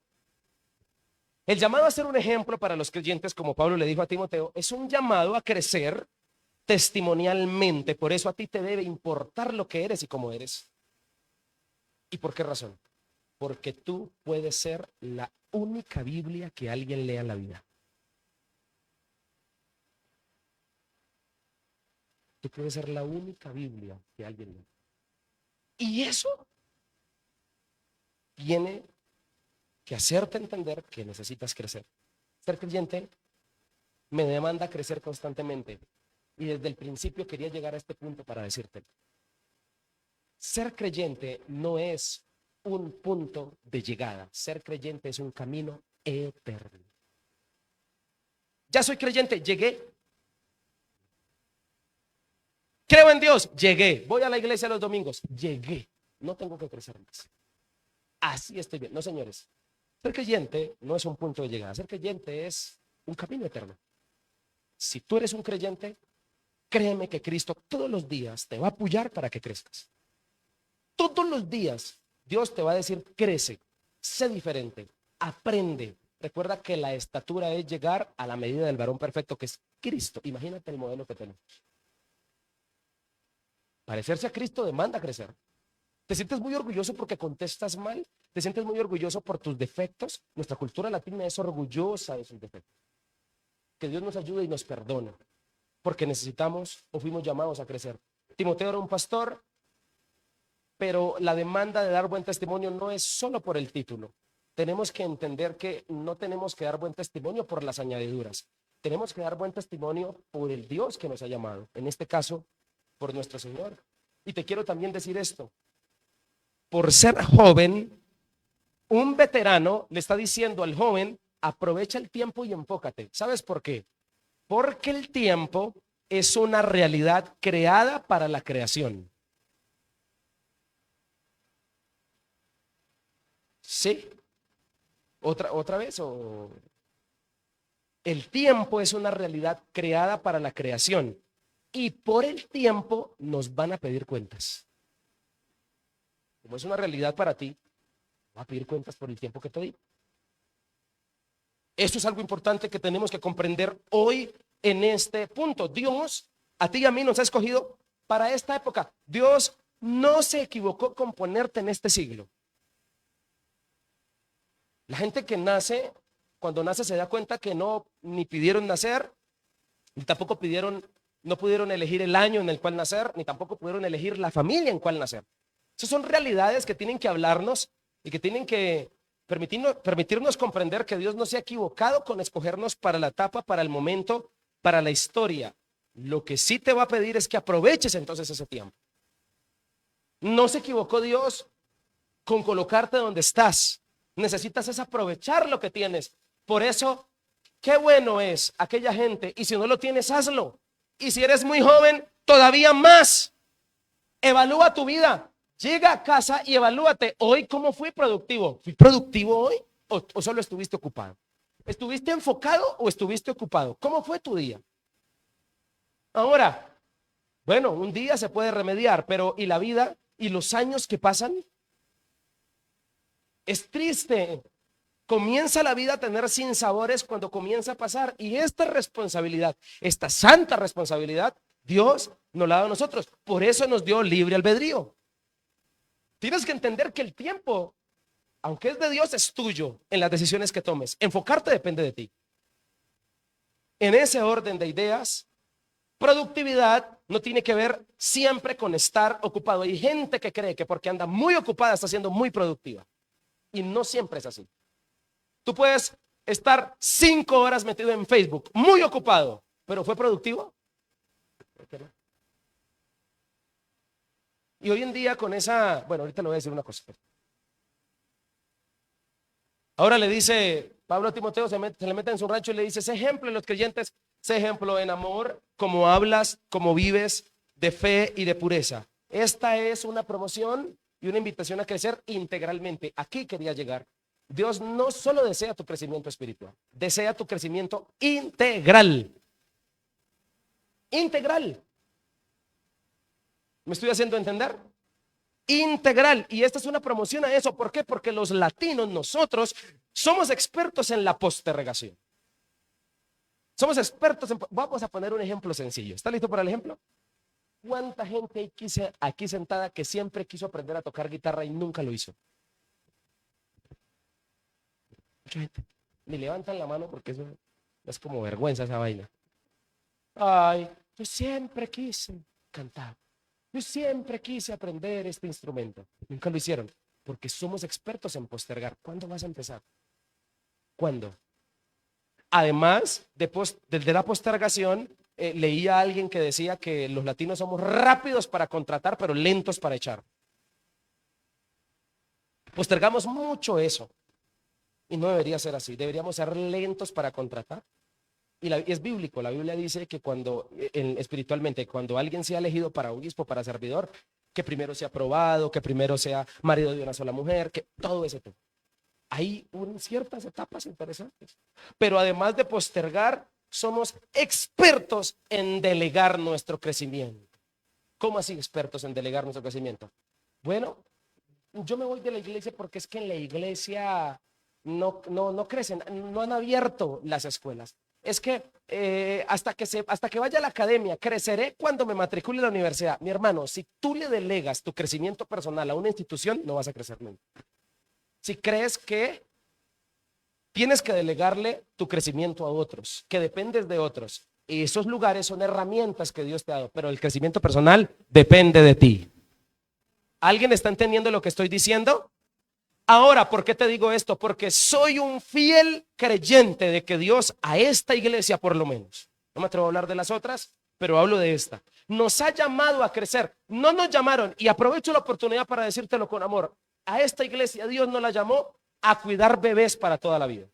el llamado a ser un ejemplo para los creyentes, como Pablo le dijo a Timoteo, es un llamado a crecer testimonialmente. Por eso a ti te debe importar lo que eres y cómo eres. ¿Y por qué razón? Porque tú puedes ser la única Biblia que alguien lea en la vida. Tú puedes ser la única Biblia que alguien lea. Y eso tiene que hacerte entender que necesitas crecer. Ser creyente me demanda crecer constantemente. Y desde el principio quería llegar a este punto para decirte. Ser creyente no es un punto de llegada. Ser creyente es un camino eterno. Ya soy creyente, llegué. Creo en Dios, llegué. Voy a la iglesia los domingos, llegué. No tengo que crecer más. Así estoy bien. No, señores. Ser creyente no es un punto de llegada. Ser creyente es un camino eterno. Si tú eres un creyente, créeme que Cristo todos los días te va a apoyar para que crezcas. Todos los días Dios te va a decir, crece, sé diferente, aprende. Recuerda que la estatura es llegar a la medida del varón perfecto, que es Cristo. Imagínate el modelo que tenemos. Parecerse a Cristo demanda crecer. ¿Te sientes muy orgulloso porque contestas mal? ¿Te sientes muy orgulloso por tus defectos? Nuestra cultura latina es orgullosa de sus defectos. Que Dios nos ayude y nos perdone, porque necesitamos o fuimos llamados a crecer. Timoteo era un pastor, pero la demanda de dar buen testimonio no es solo por el título. Tenemos que entender que no tenemos que dar buen testimonio por las añadiduras. Tenemos que dar buen testimonio por el Dios que nos ha llamado, en este caso, por nuestro Señor. Y te quiero también decir esto. Por ser joven, un veterano le está diciendo al joven, aprovecha el tiempo y enfócate. ¿Sabes por qué? Porque el tiempo es una realidad creada para la creación. ¿Sí? ¿Otra vez? El tiempo es una realidad creada para la creación. Y por el tiempo nos van a pedir cuentas. Como es una realidad para ti, va a pedir cuentas por el tiempo que te di. Esto es algo importante que tenemos que comprender hoy en este punto. Dios, a ti y a mí nos ha escogido para esta época. Dios no se equivocó con ponerte en este siglo. La gente que nace, cuando nace se da cuenta que no ni pidieron nacer, ni tampoco no pudieron elegir el año en el cual nacer, ni tampoco pudieron elegir la familia en cual nacer. Esas son realidades que tienen que hablarnos y que tienen que permitirnos comprender que Dios no se ha equivocado con escogernos para la etapa, para el momento, para la historia. Lo que sí te va a pedir es que aproveches entonces ese tiempo. No se equivocó Dios con colocarte donde estás. Necesitas es aprovechar lo que tienes. Por eso, qué bueno es aquella gente. Y si no lo tienes, hazlo. Y si eres muy joven, todavía más. Evalúa tu vida. Llega a casa y evalúate. Hoy, ¿cómo fui productivo? ¿Fui productivo hoy o solo estuviste ocupado? ¿Estuviste enfocado o estuviste ocupado? ¿Cómo fue tu día? Ahora, bueno, un día se puede remediar, pero ¿y la vida y los años que pasan? Es triste. Comienza la vida a tener sinsabores cuando comienza a pasar. Y esta responsabilidad, esta santa responsabilidad, Dios nos la da a nosotros. Por eso nos dio libre albedrío. Tienes que entender que el tiempo, aunque es de Dios, es tuyo en las decisiones que tomes. Enfocarte depende de ti. En ese orden de ideas, productividad no tiene que ver siempre con estar ocupado. Hay gente que cree que porque anda muy ocupada está siendo muy productiva. Y no siempre es así. Tú puedes estar 5 horas metido en Facebook, muy ocupado, pero ¿fue productivo? Y hoy en día con esa, bueno, ahorita le voy a decir una cosa. Ahora le dice Pablo a Timoteo, se le mete en su rancho y le dice, sé ejemplo en los creyentes, sé ejemplo en amor, como hablas, como vives, de fe y de pureza. Esta es una promoción y una invitación a crecer integralmente. Aquí quería llegar. Dios no solo desea tu crecimiento espiritual, desea tu crecimiento integral. Integral. ¿Me estoy haciendo entender? Integral. Y esta es una promoción a eso. ¿Por qué? Porque los latinos, nosotros, somos expertos en la postergación. Somos expertos en... Vamos a poner un ejemplo sencillo. ¿Está listo para el ejemplo? ¿Cuánta gente hay aquí sentada que siempre quiso aprender a tocar guitarra y nunca lo hizo? Mucha gente. Ni levantan la mano porque eso es como vergüenza esa vaina. Ay, yo siempre quise cantar. Yo siempre quise aprender este instrumento. Nunca lo hicieron porque somos expertos en postergar. ¿Cuándo vas a empezar? ¿Cuándo? Además de la postergación, leía a alguien que decía que los latinos somos rápidos para contratar, pero lentos para echar. Postergamos mucho eso. Y no debería ser así. Deberíamos ser lentos para contratar. Y es bíblico. La Biblia dice que espiritualmente, cuando alguien sea elegido para obispo, para servidor, que primero sea aprobado, que primero sea marido de una sola mujer, que todo ese tema. Hay ciertas etapas interesantes. Pero además de postergar, somos expertos en delegar nuestro crecimiento. ¿Cómo así expertos en delegar nuestro crecimiento? Bueno, yo me voy de la iglesia porque es que en la iglesia no crecen, no han abierto las escuelas. es que hasta que vaya a la academia, creceré cuando me matricule en la universidad. Mi hermano, si tú le delegas tu crecimiento personal a una institución, no vas a crecer nunca. Si crees que tienes que delegarle tu crecimiento a otros, que dependes de otros, y esos lugares son herramientas que Dios te ha dado, pero el crecimiento personal depende de ti. ¿Alguien está entendiendo lo que estoy diciendo? Ahora, ¿por qué te digo esto? Porque soy un fiel creyente de que Dios a esta iglesia, por lo menos, no me atrevo a hablar de las otras, pero hablo de esta, nos ha llamado a crecer. No nos llamaron, y aprovecho la oportunidad para decírtelo con amor, a esta iglesia Dios nos la llamó a cuidar bebés para toda la vida.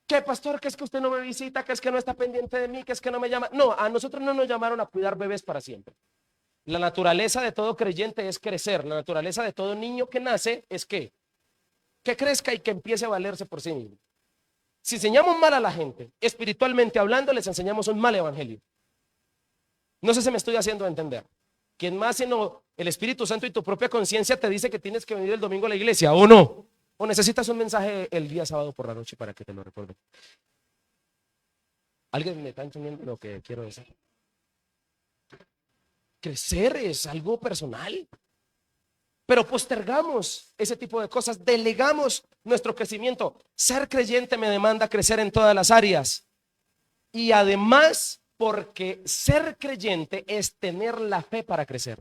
¿Qué, pastor? ¿Que es que usted no me visita? ¿Que es que no está pendiente de mí? ¿Que es que no me llama? No, a nosotros no nos llamaron a cuidar bebés para siempre. La naturaleza de todo creyente es crecer. La naturaleza de todo niño que nace es que crezca y que empiece a valerse por sí mismo. Si enseñamos mal a la gente, espiritualmente hablando, les enseñamos un mal evangelio. No sé si me estoy haciendo entender. Quien más sino el Espíritu Santo y tu propia conciencia te dice que tienes que venir el domingo a la iglesia, ¿o no? ¿O necesitas un mensaje el día sábado por la noche para que te lo recuerde? ¿Alguien me está entendiendo lo que quiero decir? Crecer es algo personal, pero postergamos ese tipo de cosas, delegamos nuestro crecimiento. Ser creyente me demanda crecer en todas las áreas, y además porque ser creyente es tener la fe para crecer.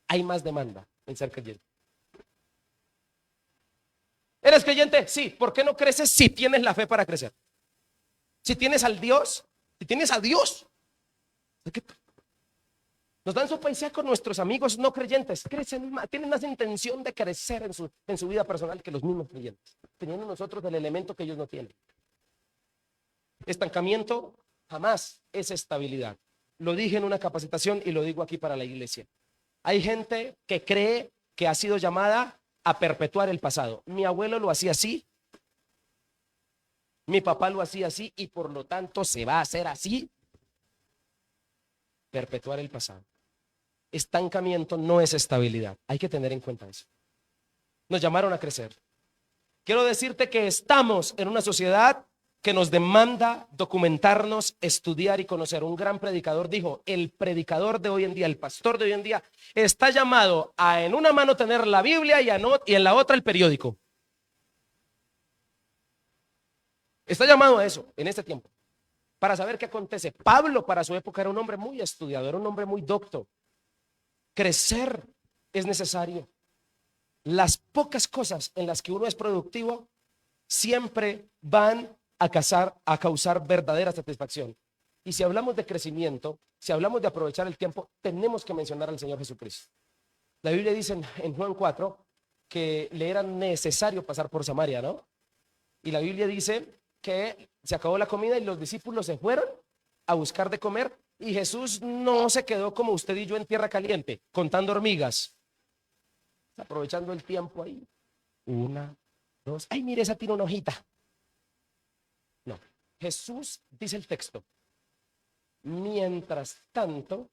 Hay más demanda en ser creyente. ¿Eres creyente? Sí. ¿Por qué no creces si tienes la fe para crecer? Si tienes al Dios, si tienes a Dios. Nos dan sopa y seca con nuestros amigos no creyentes. Crecen más, tienen más intención de crecer en su vida personal que los mismos creyentes, teniendo nosotros el elemento que ellos no tienen. Estancamiento jamás es estabilidad. Lo dije en una capacitación y lo digo aquí para la iglesia. Hay gente que cree que ha sido llamada a perpetuar el pasado. Mi abuelo lo hacía así, mi papá lo hacía así, y por lo tanto se va a hacer así. Perpetuar el pasado. Estancamiento no es estabilidad. Hay que tener en cuenta eso. Nos llamaron a crecer. Quiero decirte que estamos en una sociedad que nos demanda documentarnos, estudiar y conocer. Un gran predicador dijo: el predicador de hoy en día, el pastor de hoy en día, está llamado a en una mano tener la Biblia y en la otra el periódico. Está llamado a eso en este tiempo, para saber qué acontece. Pablo, para su época, era un hombre muy estudiado, era un hombre muy docto. Crecer es necesario. Las pocas cosas en las que uno es productivo siempre van a causar verdadera satisfacción. Y si hablamos de crecimiento, si hablamos de aprovechar el tiempo, tenemos que mencionar al Señor Jesucristo. La Biblia dice en Juan 4 que le era necesario pasar por Samaria, ¿no? Y la Biblia dice que se acabó la comida y los discípulos se fueron a buscar de comer, y Jesús no se quedó como usted y yo en tierra caliente, contando hormigas, aprovechando el tiempo ahí. Una, dos, ay, mire, esa tiene una hojita. No, Jesús, dice el texto, mientras tanto,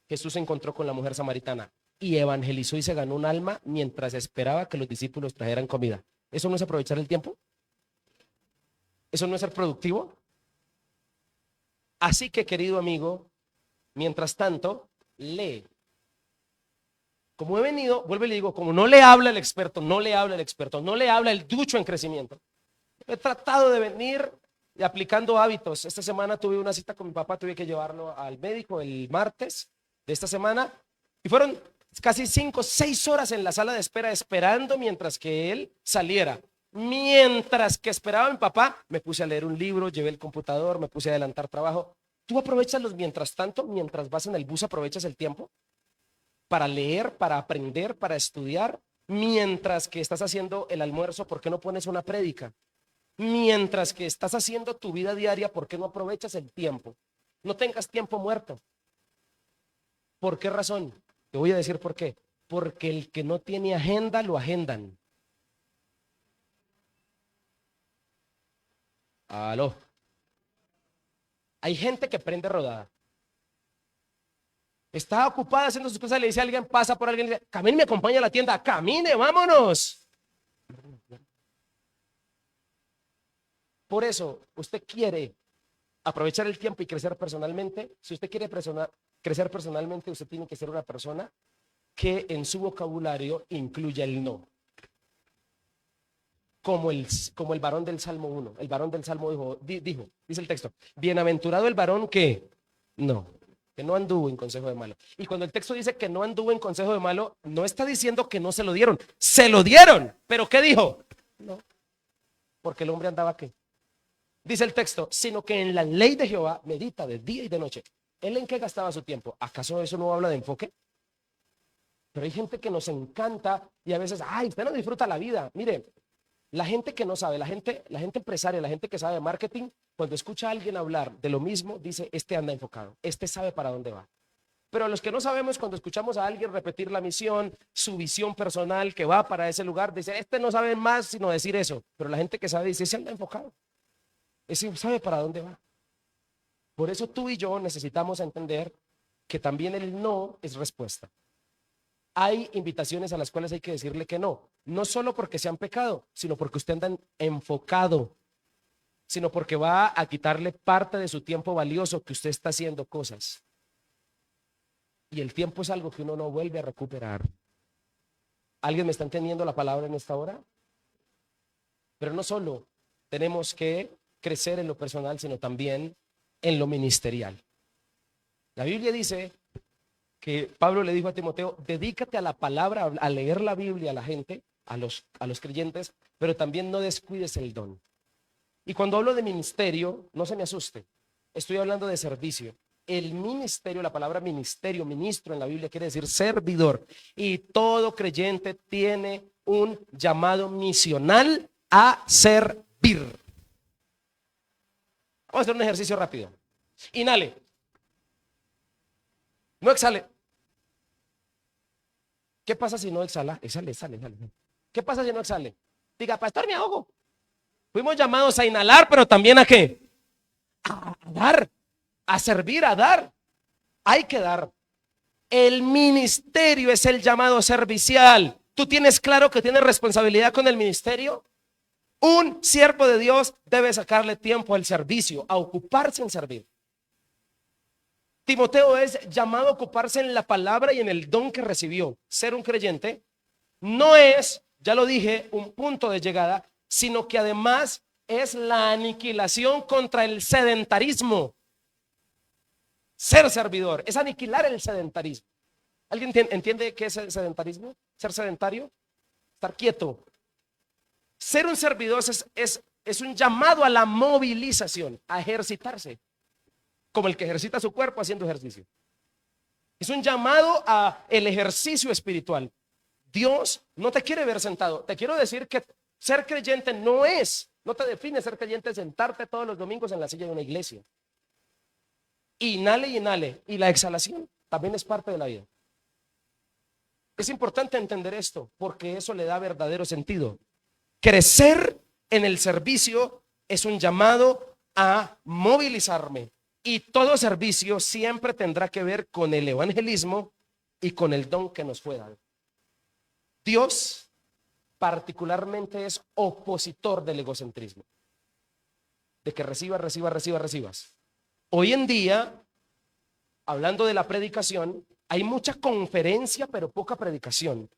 Jesús se encontró con la mujer samaritana y evangelizó y se ganó un alma mientras esperaba que los discípulos trajeran comida. ¿Eso no es aprovechar el tiempo? ¿Eso no es ser productivo? Así que, querido amigo, mientras tanto, lee. Como he venido, vuelvo y le digo, como no le habla el experto, no le habla el ducho en crecimiento. He tratado de venir y aplicando hábitos. Esta semana tuve una cita con mi papá, tuve que llevarlo al médico el martes de esta semana, y fueron casi 5 o 6 horas en la sala de espera esperando mientras que él saliera. Mientras que esperaba a mi papá, me puse a leer un libro, llevé el computador, me puse a adelantar trabajo. ¿Tú aprovechas los mientras tanto? Mientras vas en el bus, ¿aprovechas el tiempo para leer, para aprender, para estudiar? Mientras que estás haciendo el almuerzo, ¿por qué no pones una prédica? Mientras que estás haciendo tu vida diaria, ¿por qué no aprovechas el tiempo? No tengas tiempo muerto. ¿Por qué razón? Te voy a decir por qué. Porque el que no tiene agenda, lo agendan. Aló. Hay gente que prende rodada. Está ocupada haciendo sus cosas, le dice a alguien, pasa por alguien, le dice, camine, me acompaña a la tienda, camine, vámonos. Por eso, usted quiere aprovechar el tiempo y crecer personalmente. Si usted quiere crecer personalmente, usted tiene que ser una persona que en su vocabulario incluya el no. Como el varón del Salmo 1. El varón del Salmo dice el texto, bienaventurado el varón que no anduvo en consejo de malo. Y cuando el texto dice que no anduvo en consejo de malo, no está diciendo que no se lo dieron. Se lo dieron. ¿Pero qué dijo? No. Porque el hombre andaba ¿qué? Dice el texto, sino que en la ley de Jehová medita de día y de noche. ¿Él en qué gastaba su tiempo? ¿Acaso eso no habla de enfoque? Pero hay gente que nos encanta y a veces, usted no disfruta la vida. Mire, la gente que no sabe, la gente empresaria, la gente que sabe de marketing, cuando escucha a alguien hablar de lo mismo, dice, este anda enfocado, este sabe para dónde va. Pero los que no sabemos, cuando escuchamos a alguien repetir la misión, su visión personal que va para ese lugar, dice, este no sabe más sino decir eso. Pero la gente que sabe dice, ese anda enfocado, ese sabe para dónde va. Por eso tú y yo necesitamos entender que también el no es respuesta. Hay invitaciones a las cuales hay que decirle que no. No solo porque sean pecado, sino porque usted anda enfocado, sino porque va a quitarle parte de su tiempo valioso que usted está haciendo cosas. Y el tiempo es algo que uno no vuelve a recuperar. ¿Alguien me está entendiendo la palabra en esta hora? Pero no solo tenemos que crecer en lo personal, sino también en lo ministerial. La Biblia dice que Pablo le dijo a Timoteo, dedícate a la palabra, a leer la Biblia a la gente, a los creyentes, pero también no descuides el don. Y cuando hablo de ministerio, no se me asuste, estoy hablando de servicio. El ministerio, la palabra ministerio, ministro en la Biblia quiere decir servidor. Y todo creyente tiene un llamado misional a servir. Vamos a hacer un ejercicio rápido. Inhale. No exhale. ¿Qué pasa si no exhala? Exhale. ¿Qué pasa si no exhale? Diga, pastor, me ahogo. Fuimos llamados a inhalar, pero también ¿a qué? A dar, a servir, a dar. Hay que dar. El ministerio es el llamado servicial. ¿Tú tienes claro que tienes responsabilidad con el ministerio? Un siervo de Dios debe sacarle tiempo al servicio, a ocuparse en servir. Timoteo es llamado a ocuparse en la palabra y en el don que recibió. Ser un creyente no es, ya lo dije, un punto de llegada, sino que además es la aniquilación contra el sedentarismo. Ser servidor es aniquilar el sedentarismo. ¿Alguien entiende qué es el sedentarismo? Ser sedentario, estar quieto. Ser un servidor es un llamado a la movilización, a ejercitarse, como el que ejercita su cuerpo haciendo ejercicio. Es un llamado a el ejercicio espiritual. Dios no te quiere ver sentado. Te quiero decir que ser creyente no te define ser creyente sentarte todos los domingos en la silla de una iglesia. Inhale y inhale. Y la exhalación también es parte de la vida. Es importante entender esto porque eso le da verdadero sentido. Crecer en el servicio es un llamado a movilizarme. Y todo servicio siempre tendrá que ver con el evangelismo y con el don que nos fue dado. Dios particularmente es opositor del egocentrismo. De que recibas. Hoy en día, hablando de la predicación, hay mucha conferencia pero poca predicación.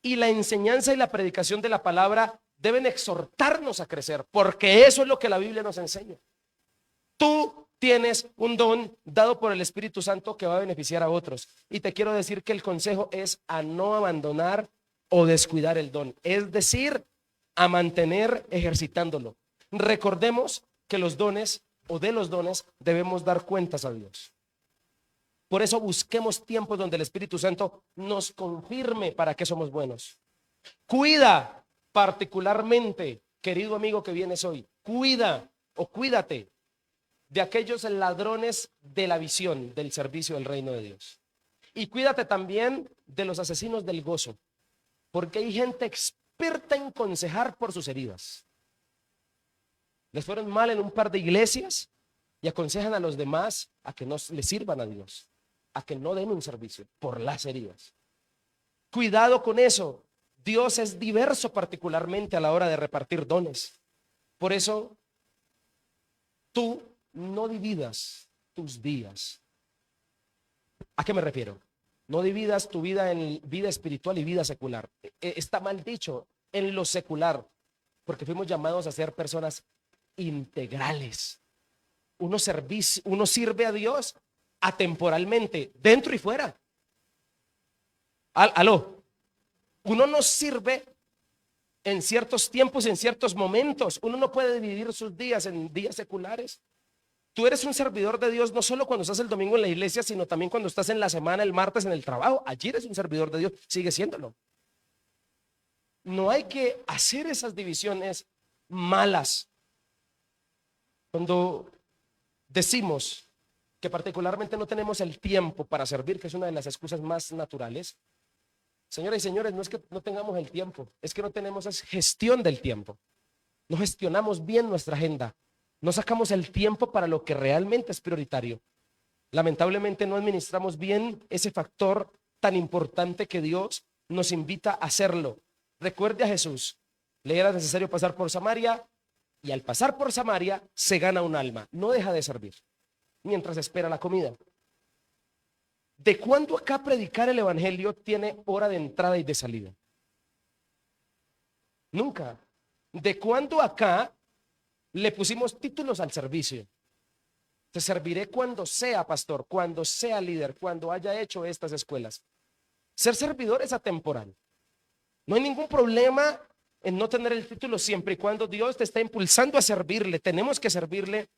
Y la enseñanza y la predicación de la palabra deben exhortarnos a crecer, porque eso es lo que la Biblia nos enseña. Tú tienes un don dado por el Espíritu Santo que va a beneficiar a otros. Y te quiero decir que el consejo es a no abandonar o descuidar el don. Es decir, a mantener ejercitándolo. Recordemos que los dones o de los dones debemos dar cuentas a Dios. Por eso busquemos tiempos donde el Espíritu Santo nos confirme para qué somos buenos. Cuida particularmente, querido amigo que vienes hoy, cuídate de aquellos ladrones de la visión del servicio del reino de Dios. Y cuídate también de los asesinos del gozo, porque hay gente experta en aconsejar por sus heridas. Les fueron mal en un par de iglesias y aconsejan a los demás a que no les sirvan a Dios, a que no den un servicio por las heridas. Cuidado con eso. Dios es diverso particularmente a la hora de repartir dones. Por eso Tú no dividas tus días. ¿A qué me refiero? No dividas tu vida en vida espiritual y vida secular. Está mal dicho, en lo secular, porque fuimos llamados a ser personas integrales. Uno sirve a Dios atemporalmente, dentro y fuera. Aló, uno no sirve en ciertos tiempos, en ciertos momentos. Uno no puede dividir sus días en días seculares. Tú eres un servidor de Dios no solo cuando estás el domingo en la iglesia, sino también cuando estás en la semana, el martes en el trabajo. Allí eres un servidor de Dios, sigue siéndolo. No hay que hacer esas divisiones malas. Cuando decimos que particularmente no tenemos el tiempo para servir, que es una de las excusas más naturales, señoras y señores, no es que no tengamos el tiempo, es que no tenemos esa gestión del tiempo. No gestionamos bien nuestra agenda. No sacamos el tiempo para lo que realmente es prioritario. Lamentablemente no administramos bien ese factor tan importante que Dios nos invita a hacerlo. Recuerde a Jesús, le era necesario pasar por Samaria y al pasar por Samaria se gana un alma. No deja de servir mientras espera la comida. ¿De cuándo acá predicar el evangelio tiene hora de entrada y de salida? Nunca. ¿De cuándo acá le pusimos títulos al servicio? Te serviré cuando sea pastor, cuando sea líder, cuando haya hecho estas escuelas. Ser servidor es atemporal. No hay ningún problema en no tener el título siempre y cuando Dios te está impulsando a servirle. Tenemos que servirle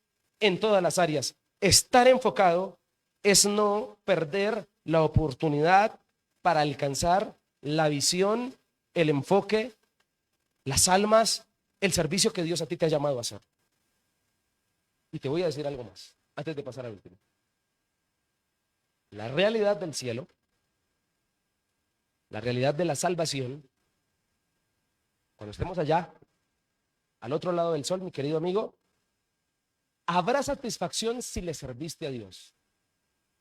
en todas las áreas. Estar enfocado es no perder la oportunidad para alcanzar la visión, el enfoque, las almas, el servicio que Dios a ti te ha llamado a hacer. Y te voy a decir algo más antes de pasar al último. La realidad del cielo, la realidad de la salvación, cuando estemos allá, al otro lado del sol, mi querido amigo, habrá satisfacción si le serviste a Dios.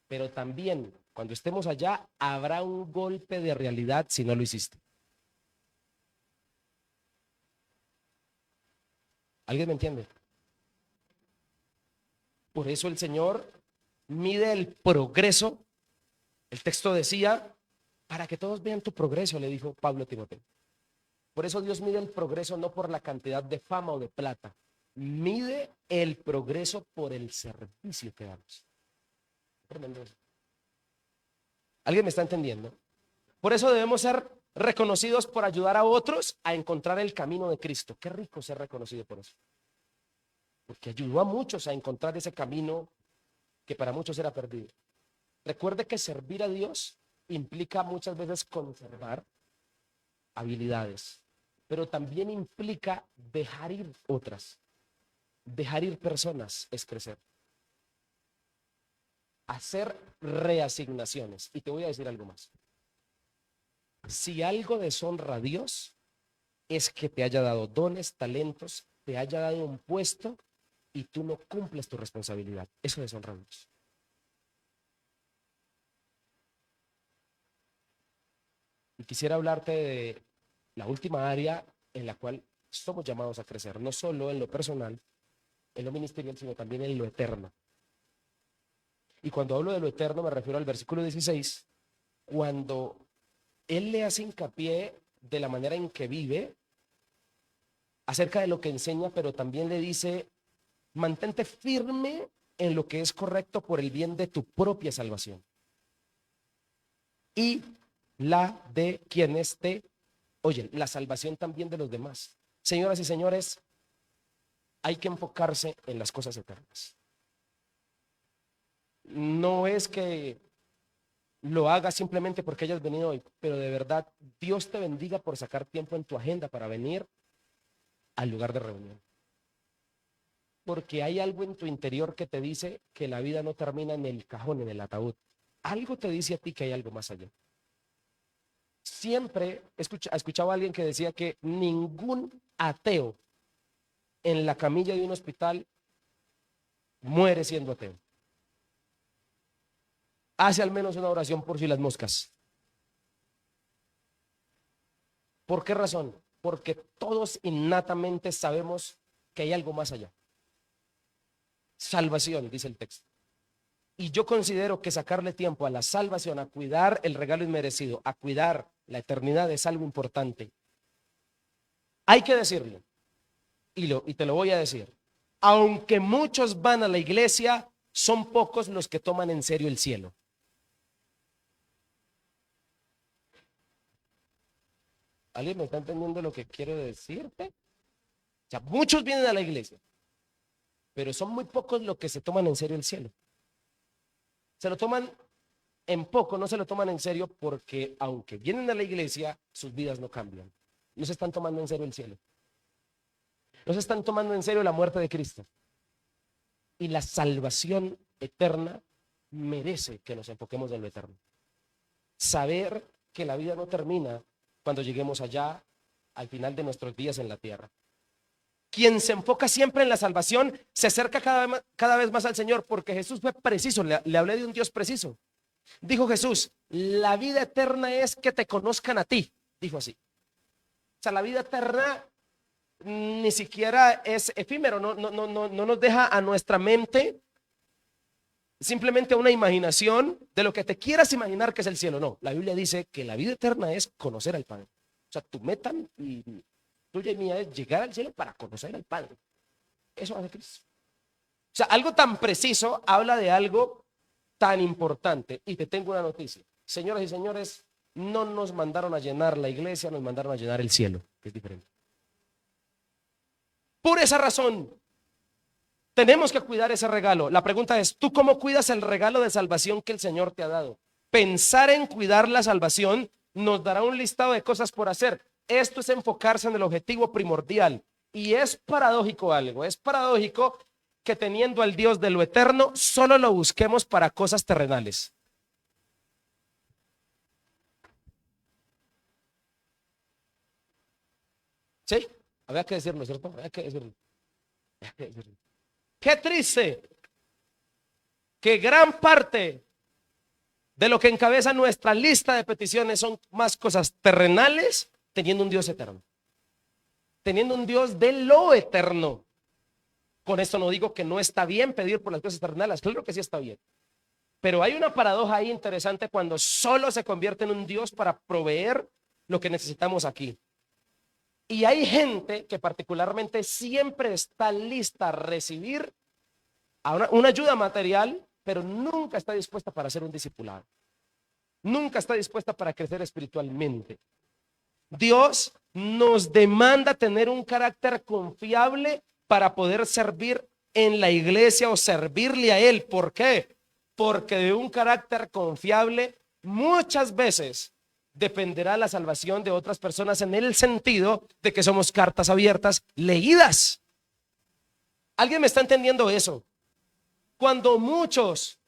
Pero también, cuando estemos allá, habrá un golpe de realidad si no lo hiciste. ¿Alguien me entiende? Por eso el Señor mide el progreso. El texto decía, para que todos vean tu progreso, le dijo Pablo a Timoteo. Por eso Dios mide el progreso no por la cantidad de fama o de plata, mide el progreso por el servicio que damos. ¿Alguien me está entendiendo? Por eso debemos ser reconocidos por ayudar a otros a encontrar el camino de Cristo. Qué rico ser reconocido por eso. Porque ayudó a muchos a encontrar ese camino que para muchos era perdido. Recuerde que servir a Dios implica muchas veces conservar habilidades, pero también implica dejar ir otras. Dejar ir personas es crecer. Hacer reasignaciones. Y te voy a decir algo más. Si algo deshonra a Dios, es que te haya dado dones, talentos, te haya dado un puesto y tú no cumples tu responsabilidad. Eso deshonra a Dios. Y quisiera hablarte de la última área en la cual somos llamados a crecer, no solo en lo personal, en lo ministerial, sino también en lo eterno. Y cuando hablo de lo eterno me refiero al versículo 16, cuando él le hace hincapié de la manera en que vive, acerca de lo que enseña, pero también le dice, mantente firme en lo que es correcto por el bien de tu propia salvación y la de quienes te oyen, la salvación también de los demás. Señoras y señores, hay que enfocarse en las cosas eternas. No es que lo hagas simplemente porque hayas venido hoy, pero de verdad, Dios te bendiga por sacar tiempo en tu agenda para venir al lugar de reunión. Porque hay algo en tu interior que te dice que la vida no termina en el cajón, en el ataúd. Algo te dice a ti que hay algo más allá. Siempre escuchaba a alguien que decía que ningún ateo en la camilla de un hospital muere siendo ateo. Hace al menos una oración por si las moscas. ¿Por qué razón? Porque todos innatamente sabemos que hay algo más allá. salvación, dice el texto. Y yo considero que sacarle tiempo a la salvación, a cuidar el regalo inmerecido, a cuidar la eternidad es algo importante. Hay que decirlo, y te lo voy a decir. Aunque muchos van a la iglesia, son pocos los que toman en serio el cielo. ¿Alguien me está entendiendo lo que quiero decirte? O sea, muchos vienen a la iglesia, pero son muy pocos los que se toman en serio el cielo. Se lo toman en poco, no se lo toman en serio porque aunque vienen a la iglesia, sus vidas no cambian. No se están tomando en serio el cielo. No se están tomando en serio la muerte de Cristo. Y la salvación eterna merece que nos enfoquemos en lo eterno. Saber que la vida no termina cuando lleguemos allá al final de nuestros días en la tierra. Quien se enfoca siempre en la salvación se acerca cada vez más al Señor, porque Jesús fue preciso. Le hablé de un Dios preciso. Dijo Jesús: la vida eterna es que te conozcan a ti. Dijo así. O sea, la vida eterna ni siquiera es efímero, no nos deja a nuestra mente simplemente una imaginación de lo que te quieras imaginar que es el cielo. No, la Biblia dice que la vida eterna es conocer al Padre. O sea, tu meta y tuya y mía es llegar al cielo para conocer al Padre. Eso hace Cristo. O sea, algo tan preciso habla de algo tan importante. Y te tengo una noticia. Señoras y señores, no nos mandaron a llenar la iglesia, nos mandaron a llenar el cielo, que es diferente. Por esa razón, tenemos que cuidar ese regalo. La pregunta es, ¿tú cómo cuidas el regalo de salvación que el Señor te ha dado? Pensar en cuidar la salvación nos dará un listado de cosas por hacer. Esto es enfocarse en el objetivo primordial. Y es paradójico algo, es paradójico que teniendo al Dios de lo eterno, solo lo busquemos para cosas terrenales. ¿Sí? Había que decirlo, ¿cierto? Había que decirlo. Qué triste que gran parte de lo que encabeza nuestra lista de peticiones son más cosas terrenales, teniendo un Dios eterno, teniendo un Dios de lo eterno. Con esto no digo que no está bien pedir por las cosas terrenales, claro que sí está bien. Pero hay una paradoja ahí interesante cuando solo se convierte en un Dios para proveer lo que necesitamos aquí. Y hay gente que particularmente siempre está lista a recibir una ayuda material, pero nunca está dispuesta para ser un discipulado. Nunca está dispuesta para crecer espiritualmente. Dios nos demanda tener un carácter confiable para poder servir en la iglesia o servirle a Él. ¿Por qué? Porque de un carácter confiable muchas veces dependerá la salvación de otras personas, en el sentido de que somos cartas abiertas leídas. ¿Alguien me está entendiendo eso? Cuando muchos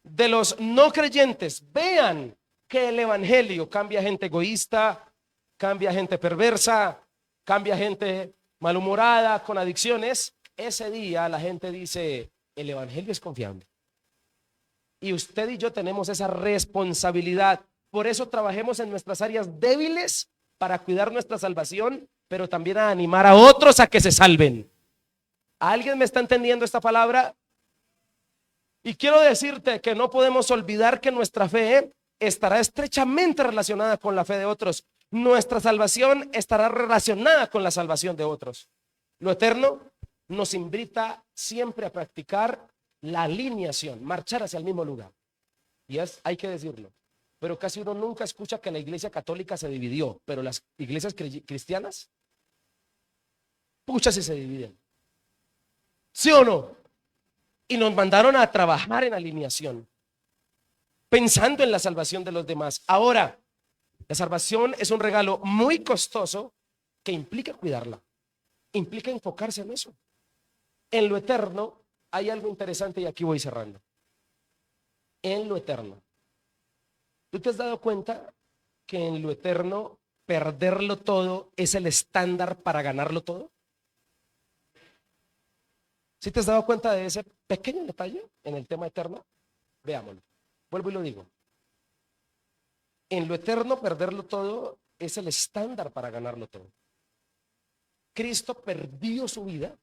de los no creyentes vean que el evangelio cambia gente egoísta, cambia gente perversa, cambia gente malhumorada, con adicciones, ese día la gente dice: el evangelio es confiable. Y usted y yo tenemos esa responsabilidad. Por eso trabajemos en nuestras áreas débiles para cuidar nuestra salvación, pero también a animar a otros a que se salven. ¿Alguien me está entendiendo esta palabra? Y quiero decirte que no podemos olvidar que nuestra fe estará estrechamente relacionada con la fe de otros. Nuestra salvación estará relacionada con la salvación de otros. Lo eterno nos invita siempre a practicar la alineación, marchar hacia el mismo lugar. Y hay que decirlo. Pero casi uno nunca escucha que la iglesia católica se dividió, pero las iglesias cristianas, pucha, si se dividen. ¿Sí o no? Y nos mandaron a trabajar en alineación, pensando en la salvación de los demás. Ahora, la salvación es un regalo muy costoso que implica cuidarla, implica enfocarse en eso. En lo eterno hay algo interesante y aquí voy cerrando. En lo eterno, ¿tú te has dado cuenta que en lo eterno perderlo todo es el estándar para ganarlo todo? ¿Sí te has dado cuenta de ese pequeño detalle en el tema eterno? Veámoslo. Vuelvo y lo digo. En lo eterno, perderlo todo es el estándar para ganarlo todo. Cristo perdió su vida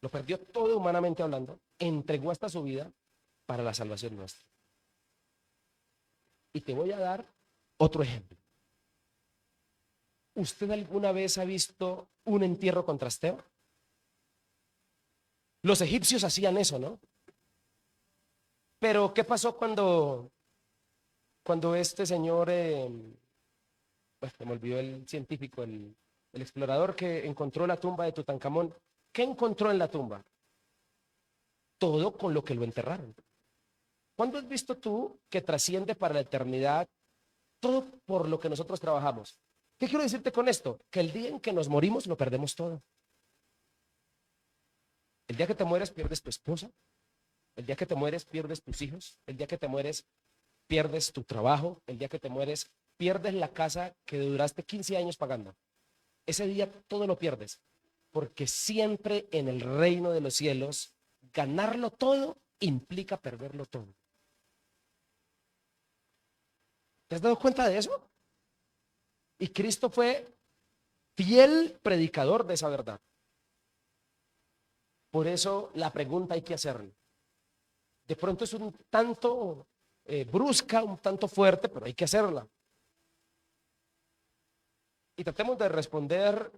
Lo perdió todo humanamente hablando, entregó hasta su vida para la salvación nuestra. Y te voy a dar otro ejemplo. ¿Usted alguna vez ha visto un entierro con trasteo? Los egipcios hacían eso, ¿no? Pero ¿qué pasó cuando este señor, pues se me olvidó el científico, el explorador que encontró la tumba de Tutankamón? ¿Qué encontró en la tumba? Todo con lo que lo enterraron. ¿Cuándo has visto tú que trasciende para la eternidad todo por lo que nosotros trabajamos? ¿Qué quiero decirte con esto? Que el día en que nos morimos lo perdemos todo. El día que te mueres pierdes tu esposa, el día que te mueres pierdes tus hijos, el día que te mueres pierdes tu trabajo, el día que te mueres pierdes la casa que duraste 15 años pagando. Ese día todo lo pierdes, porque siempre en el reino de los cielos ganarlo todo implica perderlo todo. ¿Te has dado cuenta de eso? Y Cristo fue fiel predicador de esa verdad. Por eso la pregunta hay que hacerla. De pronto es un tanto brusca, un tanto fuerte, pero hay que hacerla. Y tratemos de responder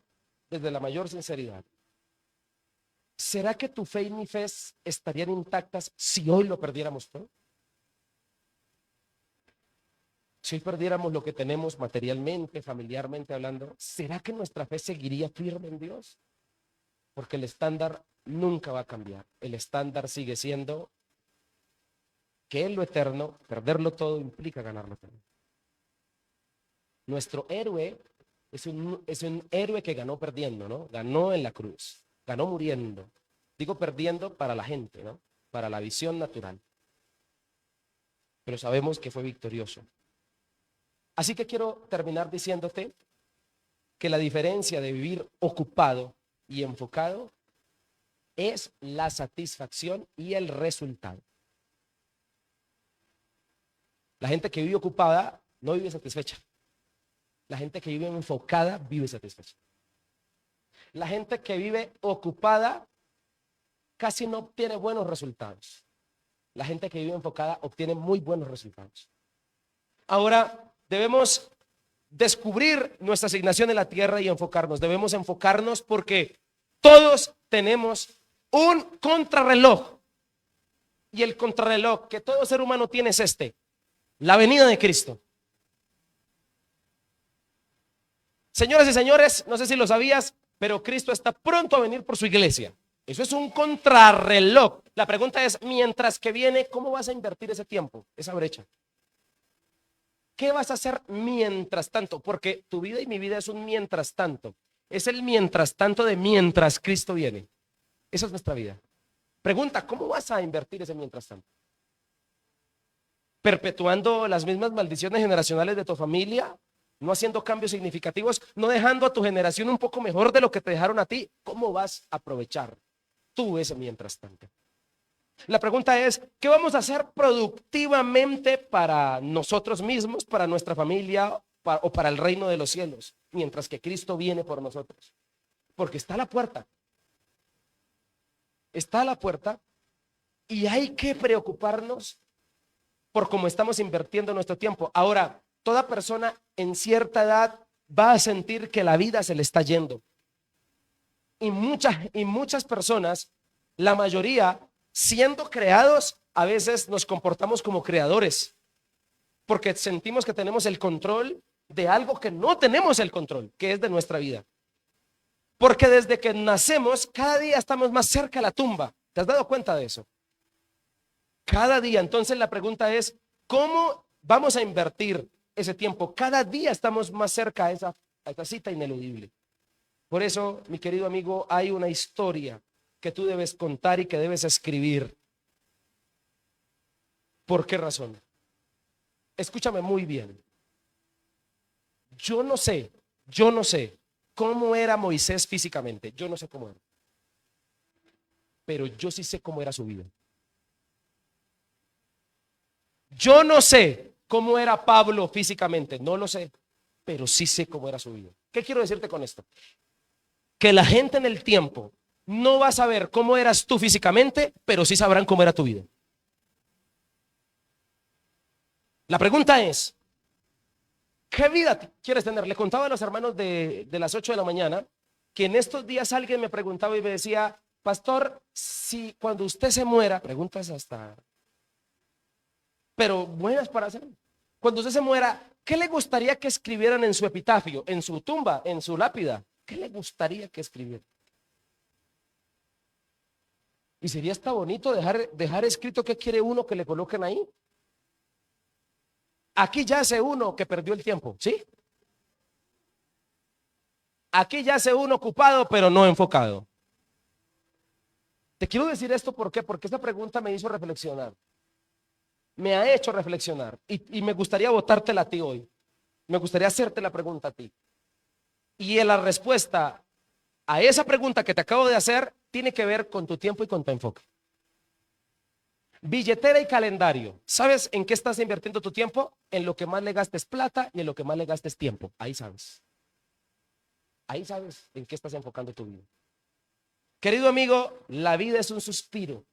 desde la mayor sinceridad. ¿Será que tu fe y mi fe estarían intactas si hoy lo perdiéramos todo? Si hoy perdiéramos lo que tenemos materialmente, familiarmente hablando, ¿será que nuestra fe seguiría firme en Dios? Porque el estándar nunca va a cambiar. El estándar sigue siendo que en lo eterno, perderlo todo implica ganarlo todo. Nuestro héroe es un héroe que ganó perdiendo, ¿no? Ganó en la cruz, ganó muriendo. Digo perdiendo para la gente, ¿no? Para la visión natural. Pero sabemos que fue victorioso. Así que quiero terminar diciéndote que la diferencia de vivir ocupado y enfocado es la satisfacción y el resultado. La gente que vive ocupada no vive satisfecha. La gente que vive enfocada vive satisfecha. La gente que vive ocupada casi no obtiene buenos resultados. La gente que vive enfocada obtiene muy buenos resultados. Ahora debemos descubrir nuestra asignación en la tierra y enfocarnos. Debemos enfocarnos porque todos tenemos un contrarreloj. Y el contrarreloj que todo ser humano tiene es este: la venida de Cristo. Señoras y señores, no sé si lo sabías, pero Cristo está pronto a venir por su iglesia. Eso es un contrarreloj. La pregunta es, mientras que viene, ¿cómo vas a invertir ese tiempo, esa brecha? ¿Qué vas a hacer mientras tanto? Porque tu vida y mi vida es un mientras tanto. Es el mientras tanto de mientras Cristo viene. Esa es nuestra vida. Pregunta, ¿cómo vas a invertir ese mientras tanto? ¿Perpetuando las mismas maldiciones generacionales de tu familia? ¿No haciendo cambios significativos? ¿No dejando a tu generación un poco mejor de lo que te dejaron a ti? ¿Cómo vas a aprovechar tú ese mientras tanto? La pregunta es, ¿qué vamos a hacer productivamente para nosotros mismos, para nuestra familia o para el reino de los cielos, mientras que Cristo viene por nosotros? Porque está a la puerta. Está a la puerta y hay que preocuparnos por cómo estamos invirtiendo nuestro tiempo. Ahora, toda persona en cierta edad va a sentir que la vida se le está yendo. Y muchas personas, la mayoría, siendo creados, a veces nos comportamos como creadores, porque sentimos que tenemos el control de algo que no tenemos el control, que es de nuestra vida. Porque desde que nacemos, cada día estamos más cerca de la tumba. ¿Te has dado cuenta de eso? Cada día. Entonces la pregunta es, ¿cómo vamos a invertir ese tiempo? Cada día estamos más cerca a esa cita ineludible. Por eso, mi querido amigo, hay una historia que tú debes contar y que debes escribir. ¿Por qué razón? Escúchame muy bien. Yo no sé cómo era Moisés físicamente. Yo no sé cómo era. Pero yo sí sé cómo era su vida. Yo no sé cómo era Pablo físicamente, no lo sé, pero sí sé cómo era su vida. ¿Qué quiero decirte con esto? Que la gente en el tiempo No vas a ver cómo eras tú físicamente, pero sí sabrán cómo era tu vida. La pregunta es, ¿qué vida quieres tener? Le contaba a los hermanos de las 8 de la mañana que en estos días alguien me preguntaba y me decía, pastor, si cuando usted se muera, preguntas hasta, pero buenas para hacer. Cuando usted se muera, ¿qué le gustaría que escribieran en su epitafio, en su tumba, en su lápida? ¿Qué le gustaría que escribieran? Y sería hasta bonito dejar escrito qué quiere uno que le coloquen ahí. Aquí yace uno que perdió el tiempo, ¿sí? Aquí yace uno ocupado, pero no enfocado. Te quiero decir esto, ¿por qué? Porque esta pregunta me hizo reflexionar. Me ha hecho reflexionar. Y me gustaría votártela a ti hoy. Me gustaría hacerte la pregunta a ti. Y en la respuesta a esa pregunta que te acabo de hacer tiene que ver con tu tiempo y con tu enfoque. Billetera y calendario. ¿Sabes en qué estás invirtiendo tu tiempo? En lo que más le gastes plata y en lo que más le gastes tiempo. Ahí sabes. Ahí sabes en qué estás enfocando tu vida. Querido amigo, la vida es un suspiro.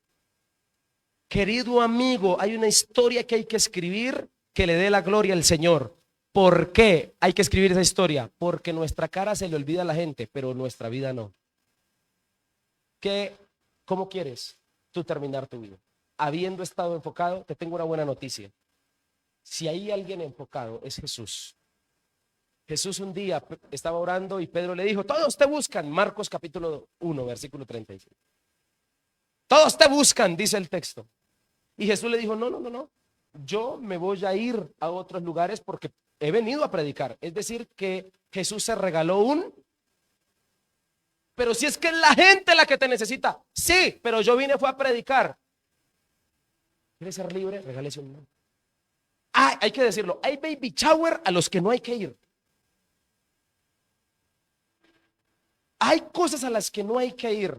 Querido amigo, hay una historia que hay que escribir que le dé la gloria al Señor. ¿Por qué hay que escribir esa historia? Porque nuestra cara se le olvida a la gente, pero nuestra vida no. ¿Cómo quieres tú terminar tu vida? Habiendo estado enfocado, te tengo una buena noticia. Si hay alguien enfocado, es Jesús. Jesús un día estaba orando y Pedro le dijo, todos te buscan. Marcos capítulo 1, versículo 36. Todos te buscan, dice el texto. Y Jesús le dijo, no. Yo me voy a ir a otros lugares porque he venido a predicar. Es decir, que Jesús se regaló pero si es que es la gente la que te necesita. Sí, pero yo fue a predicar. ¿Quieres ser libre? Regálese un. Hay que decirlo. Hay baby shower a los que no hay que ir. Hay cosas a las que no hay que ir.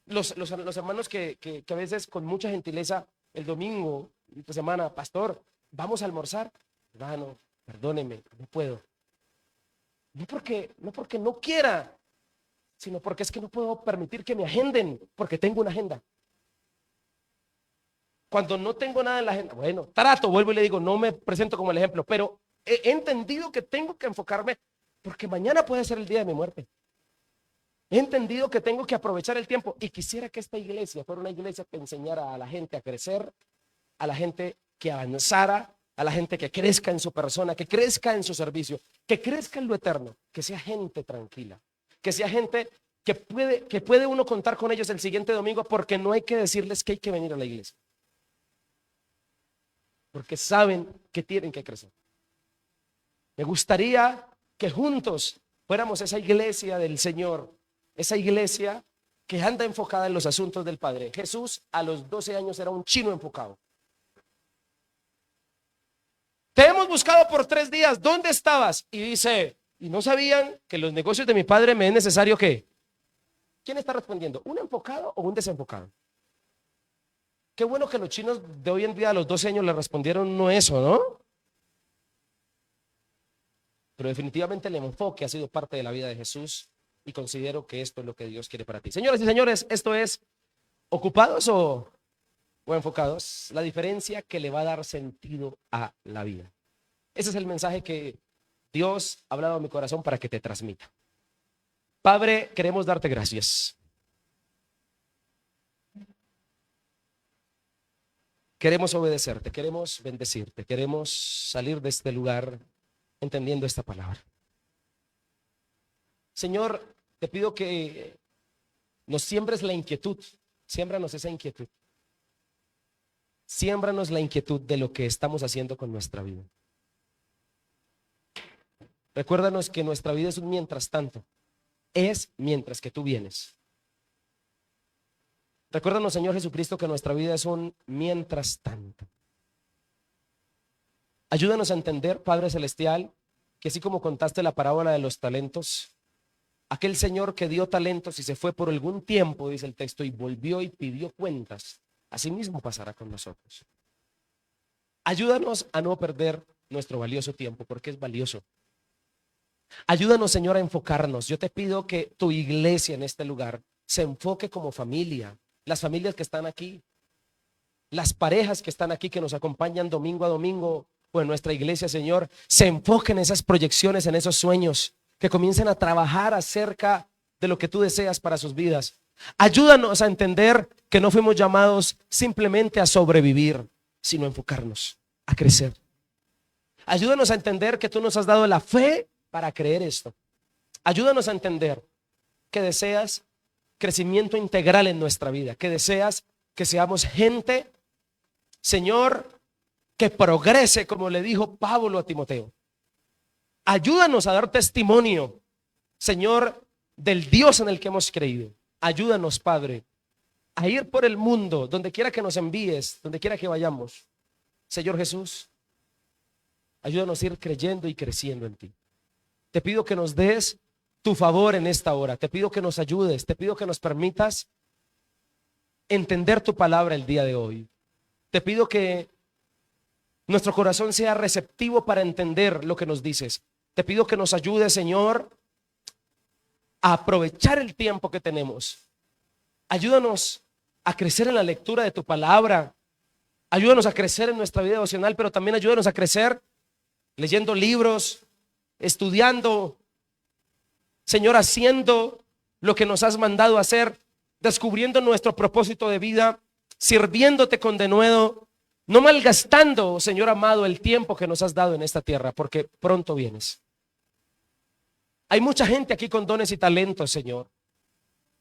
Los hermanos que a veces con mucha gentileza el domingo, esta semana, pastor, vamos a almorzar. Hermano, perdóneme, no puedo. No porque no quiera, sino porque es que no puedo permitir que me agenden, porque tengo una agenda. Cuando no tengo nada en la agenda, bueno, vuelvo y le digo, no me presento como el ejemplo, pero he entendido que tengo que enfocarme porque mañana puede ser el día de mi muerte. He entendido que tengo que aprovechar el tiempo y quisiera que esta iglesia fuera una iglesia que enseñara a la gente a crecer, a la gente que avanzara, a la gente que crezca en su persona, que crezca en su servicio, que crezca en lo eterno, que sea gente tranquila, que sea gente que puede uno contar con ellos el siguiente domingo porque no hay que decirles que hay que venir a la iglesia. Porque saben que tienen que crecer. Me gustaría que juntos fuéramos esa iglesia del Señor, esa iglesia que anda enfocada en los asuntos del Padre. Jesús a los 12 años era un chino enfocado. Te hemos buscado por 3 días, ¿dónde estabas? Y dice, y no sabían que los negocios de mi padre me es necesario que. ¿Quién está respondiendo? ¿Un enfocado o un desenfocado? Qué bueno que los chinos de hoy en día a los 12 años le respondieron no eso, ¿no? Pero definitivamente el enfoque ha sido parte de la vida de Jesús y considero que esto es lo que Dios quiere para ti. Señoras y señores, esto es ocupados o enfocados, la diferencia que le va a dar sentido a la vida. Ese es el mensaje que Dios ha hablado a mi corazón para que te transmita. Padre, queremos darte gracias. Queremos obedecerte, queremos bendecirte, queremos salir de este lugar entendiendo esta palabra. Señor, te pido que nos siembres la inquietud, siémbranos esa inquietud. Siémbranos la inquietud de lo que estamos haciendo con nuestra vida. Recuérdanos que nuestra vida es un mientras tanto, es mientras que tú vienes. Recuérdanos, Señor Jesucristo, que nuestra vida es un mientras tanto. Ayúdanos a entender, Padre Celestial, que así como contaste la parábola de los talentos, aquel Señor que dio talentos y se fue por algún tiempo, dice el texto, y volvió y pidió cuentas, así mismo pasará con nosotros. Ayúdanos a no perder nuestro valioso tiempo, porque es valioso. Ayúdanos, Señor, a enfocarnos. Yo te pido que tu iglesia en este lugar se enfoque como familia. Las familias que están aquí, las parejas que están aquí, que nos acompañan domingo a domingo o en nuestra iglesia, Señor, se enfoquen en esas proyecciones, en esos sueños, que comiencen a trabajar acerca de lo que tú deseas para sus vidas. Ayúdanos a entender que no fuimos llamados simplemente a sobrevivir, sino a enfocarnos, a crecer. Ayúdanos a entender que tú nos has dado la fe para creer esto. Ayúdanos a entender que deseas crecimiento integral en nuestra vida, que deseas que seamos gente, Señor, que progrese, como le dijo Pablo a Timoteo. Ayúdanos a dar testimonio, Señor, del Dios en el que hemos creído. Ayúdanos, Padre, a ir por el mundo, donde quiera que nos envíes, donde quiera que vayamos. Señor Jesús, ayúdanos a ir creyendo y creciendo en ti. Te pido que nos des tu favor en esta hora. Te pido que nos ayudes. Te pido que nos permitas entender tu palabra el día de hoy. Te pido que nuestro corazón sea receptivo para entender lo que nos dices. Te pido que nos ayudes, Señor, a aprovechar el tiempo que tenemos. Ayúdanos a crecer en la lectura de tu palabra. Ayúdanos a crecer en nuestra vida devocional, pero también ayúdanos a crecer leyendo libros, estudiando, Señor, haciendo lo que nos has mandado hacer, descubriendo nuestro propósito de vida, sirviéndote con denuedo, no malgastando, Señor amado, el tiempo que nos has dado en esta tierra, porque pronto vienes. Hay mucha gente aquí con dones y talentos, Señor,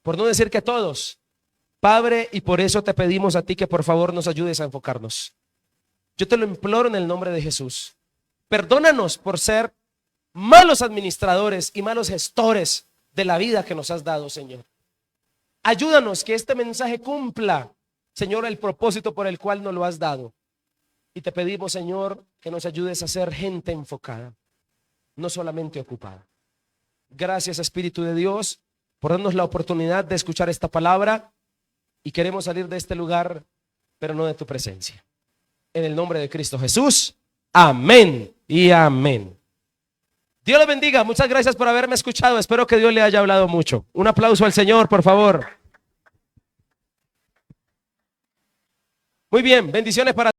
por no decir que todos, Padre, y por eso te pedimos a ti que por favor nos ayudes a enfocarnos. Yo te lo imploro en el nombre de Jesús. Perdónanos por ser malos administradores y malos gestores de la vida que nos has dado, Señor. Ayúdanos que este mensaje cumpla, Señor, el propósito por el cual nos lo has dado. Y te pedimos, Señor, que nos ayudes a ser gente enfocada, no solamente ocupada. Gracias, Espíritu de Dios, por darnos la oportunidad de escuchar esta palabra, y queremos salir de este lugar, pero no de tu presencia. En el nombre de Cristo Jesús, amén y amén. Dios los bendiga. Muchas gracias por haberme escuchado. Espero que Dios le haya hablado mucho. Un aplauso al Señor, por favor. Muy bien, bendiciones para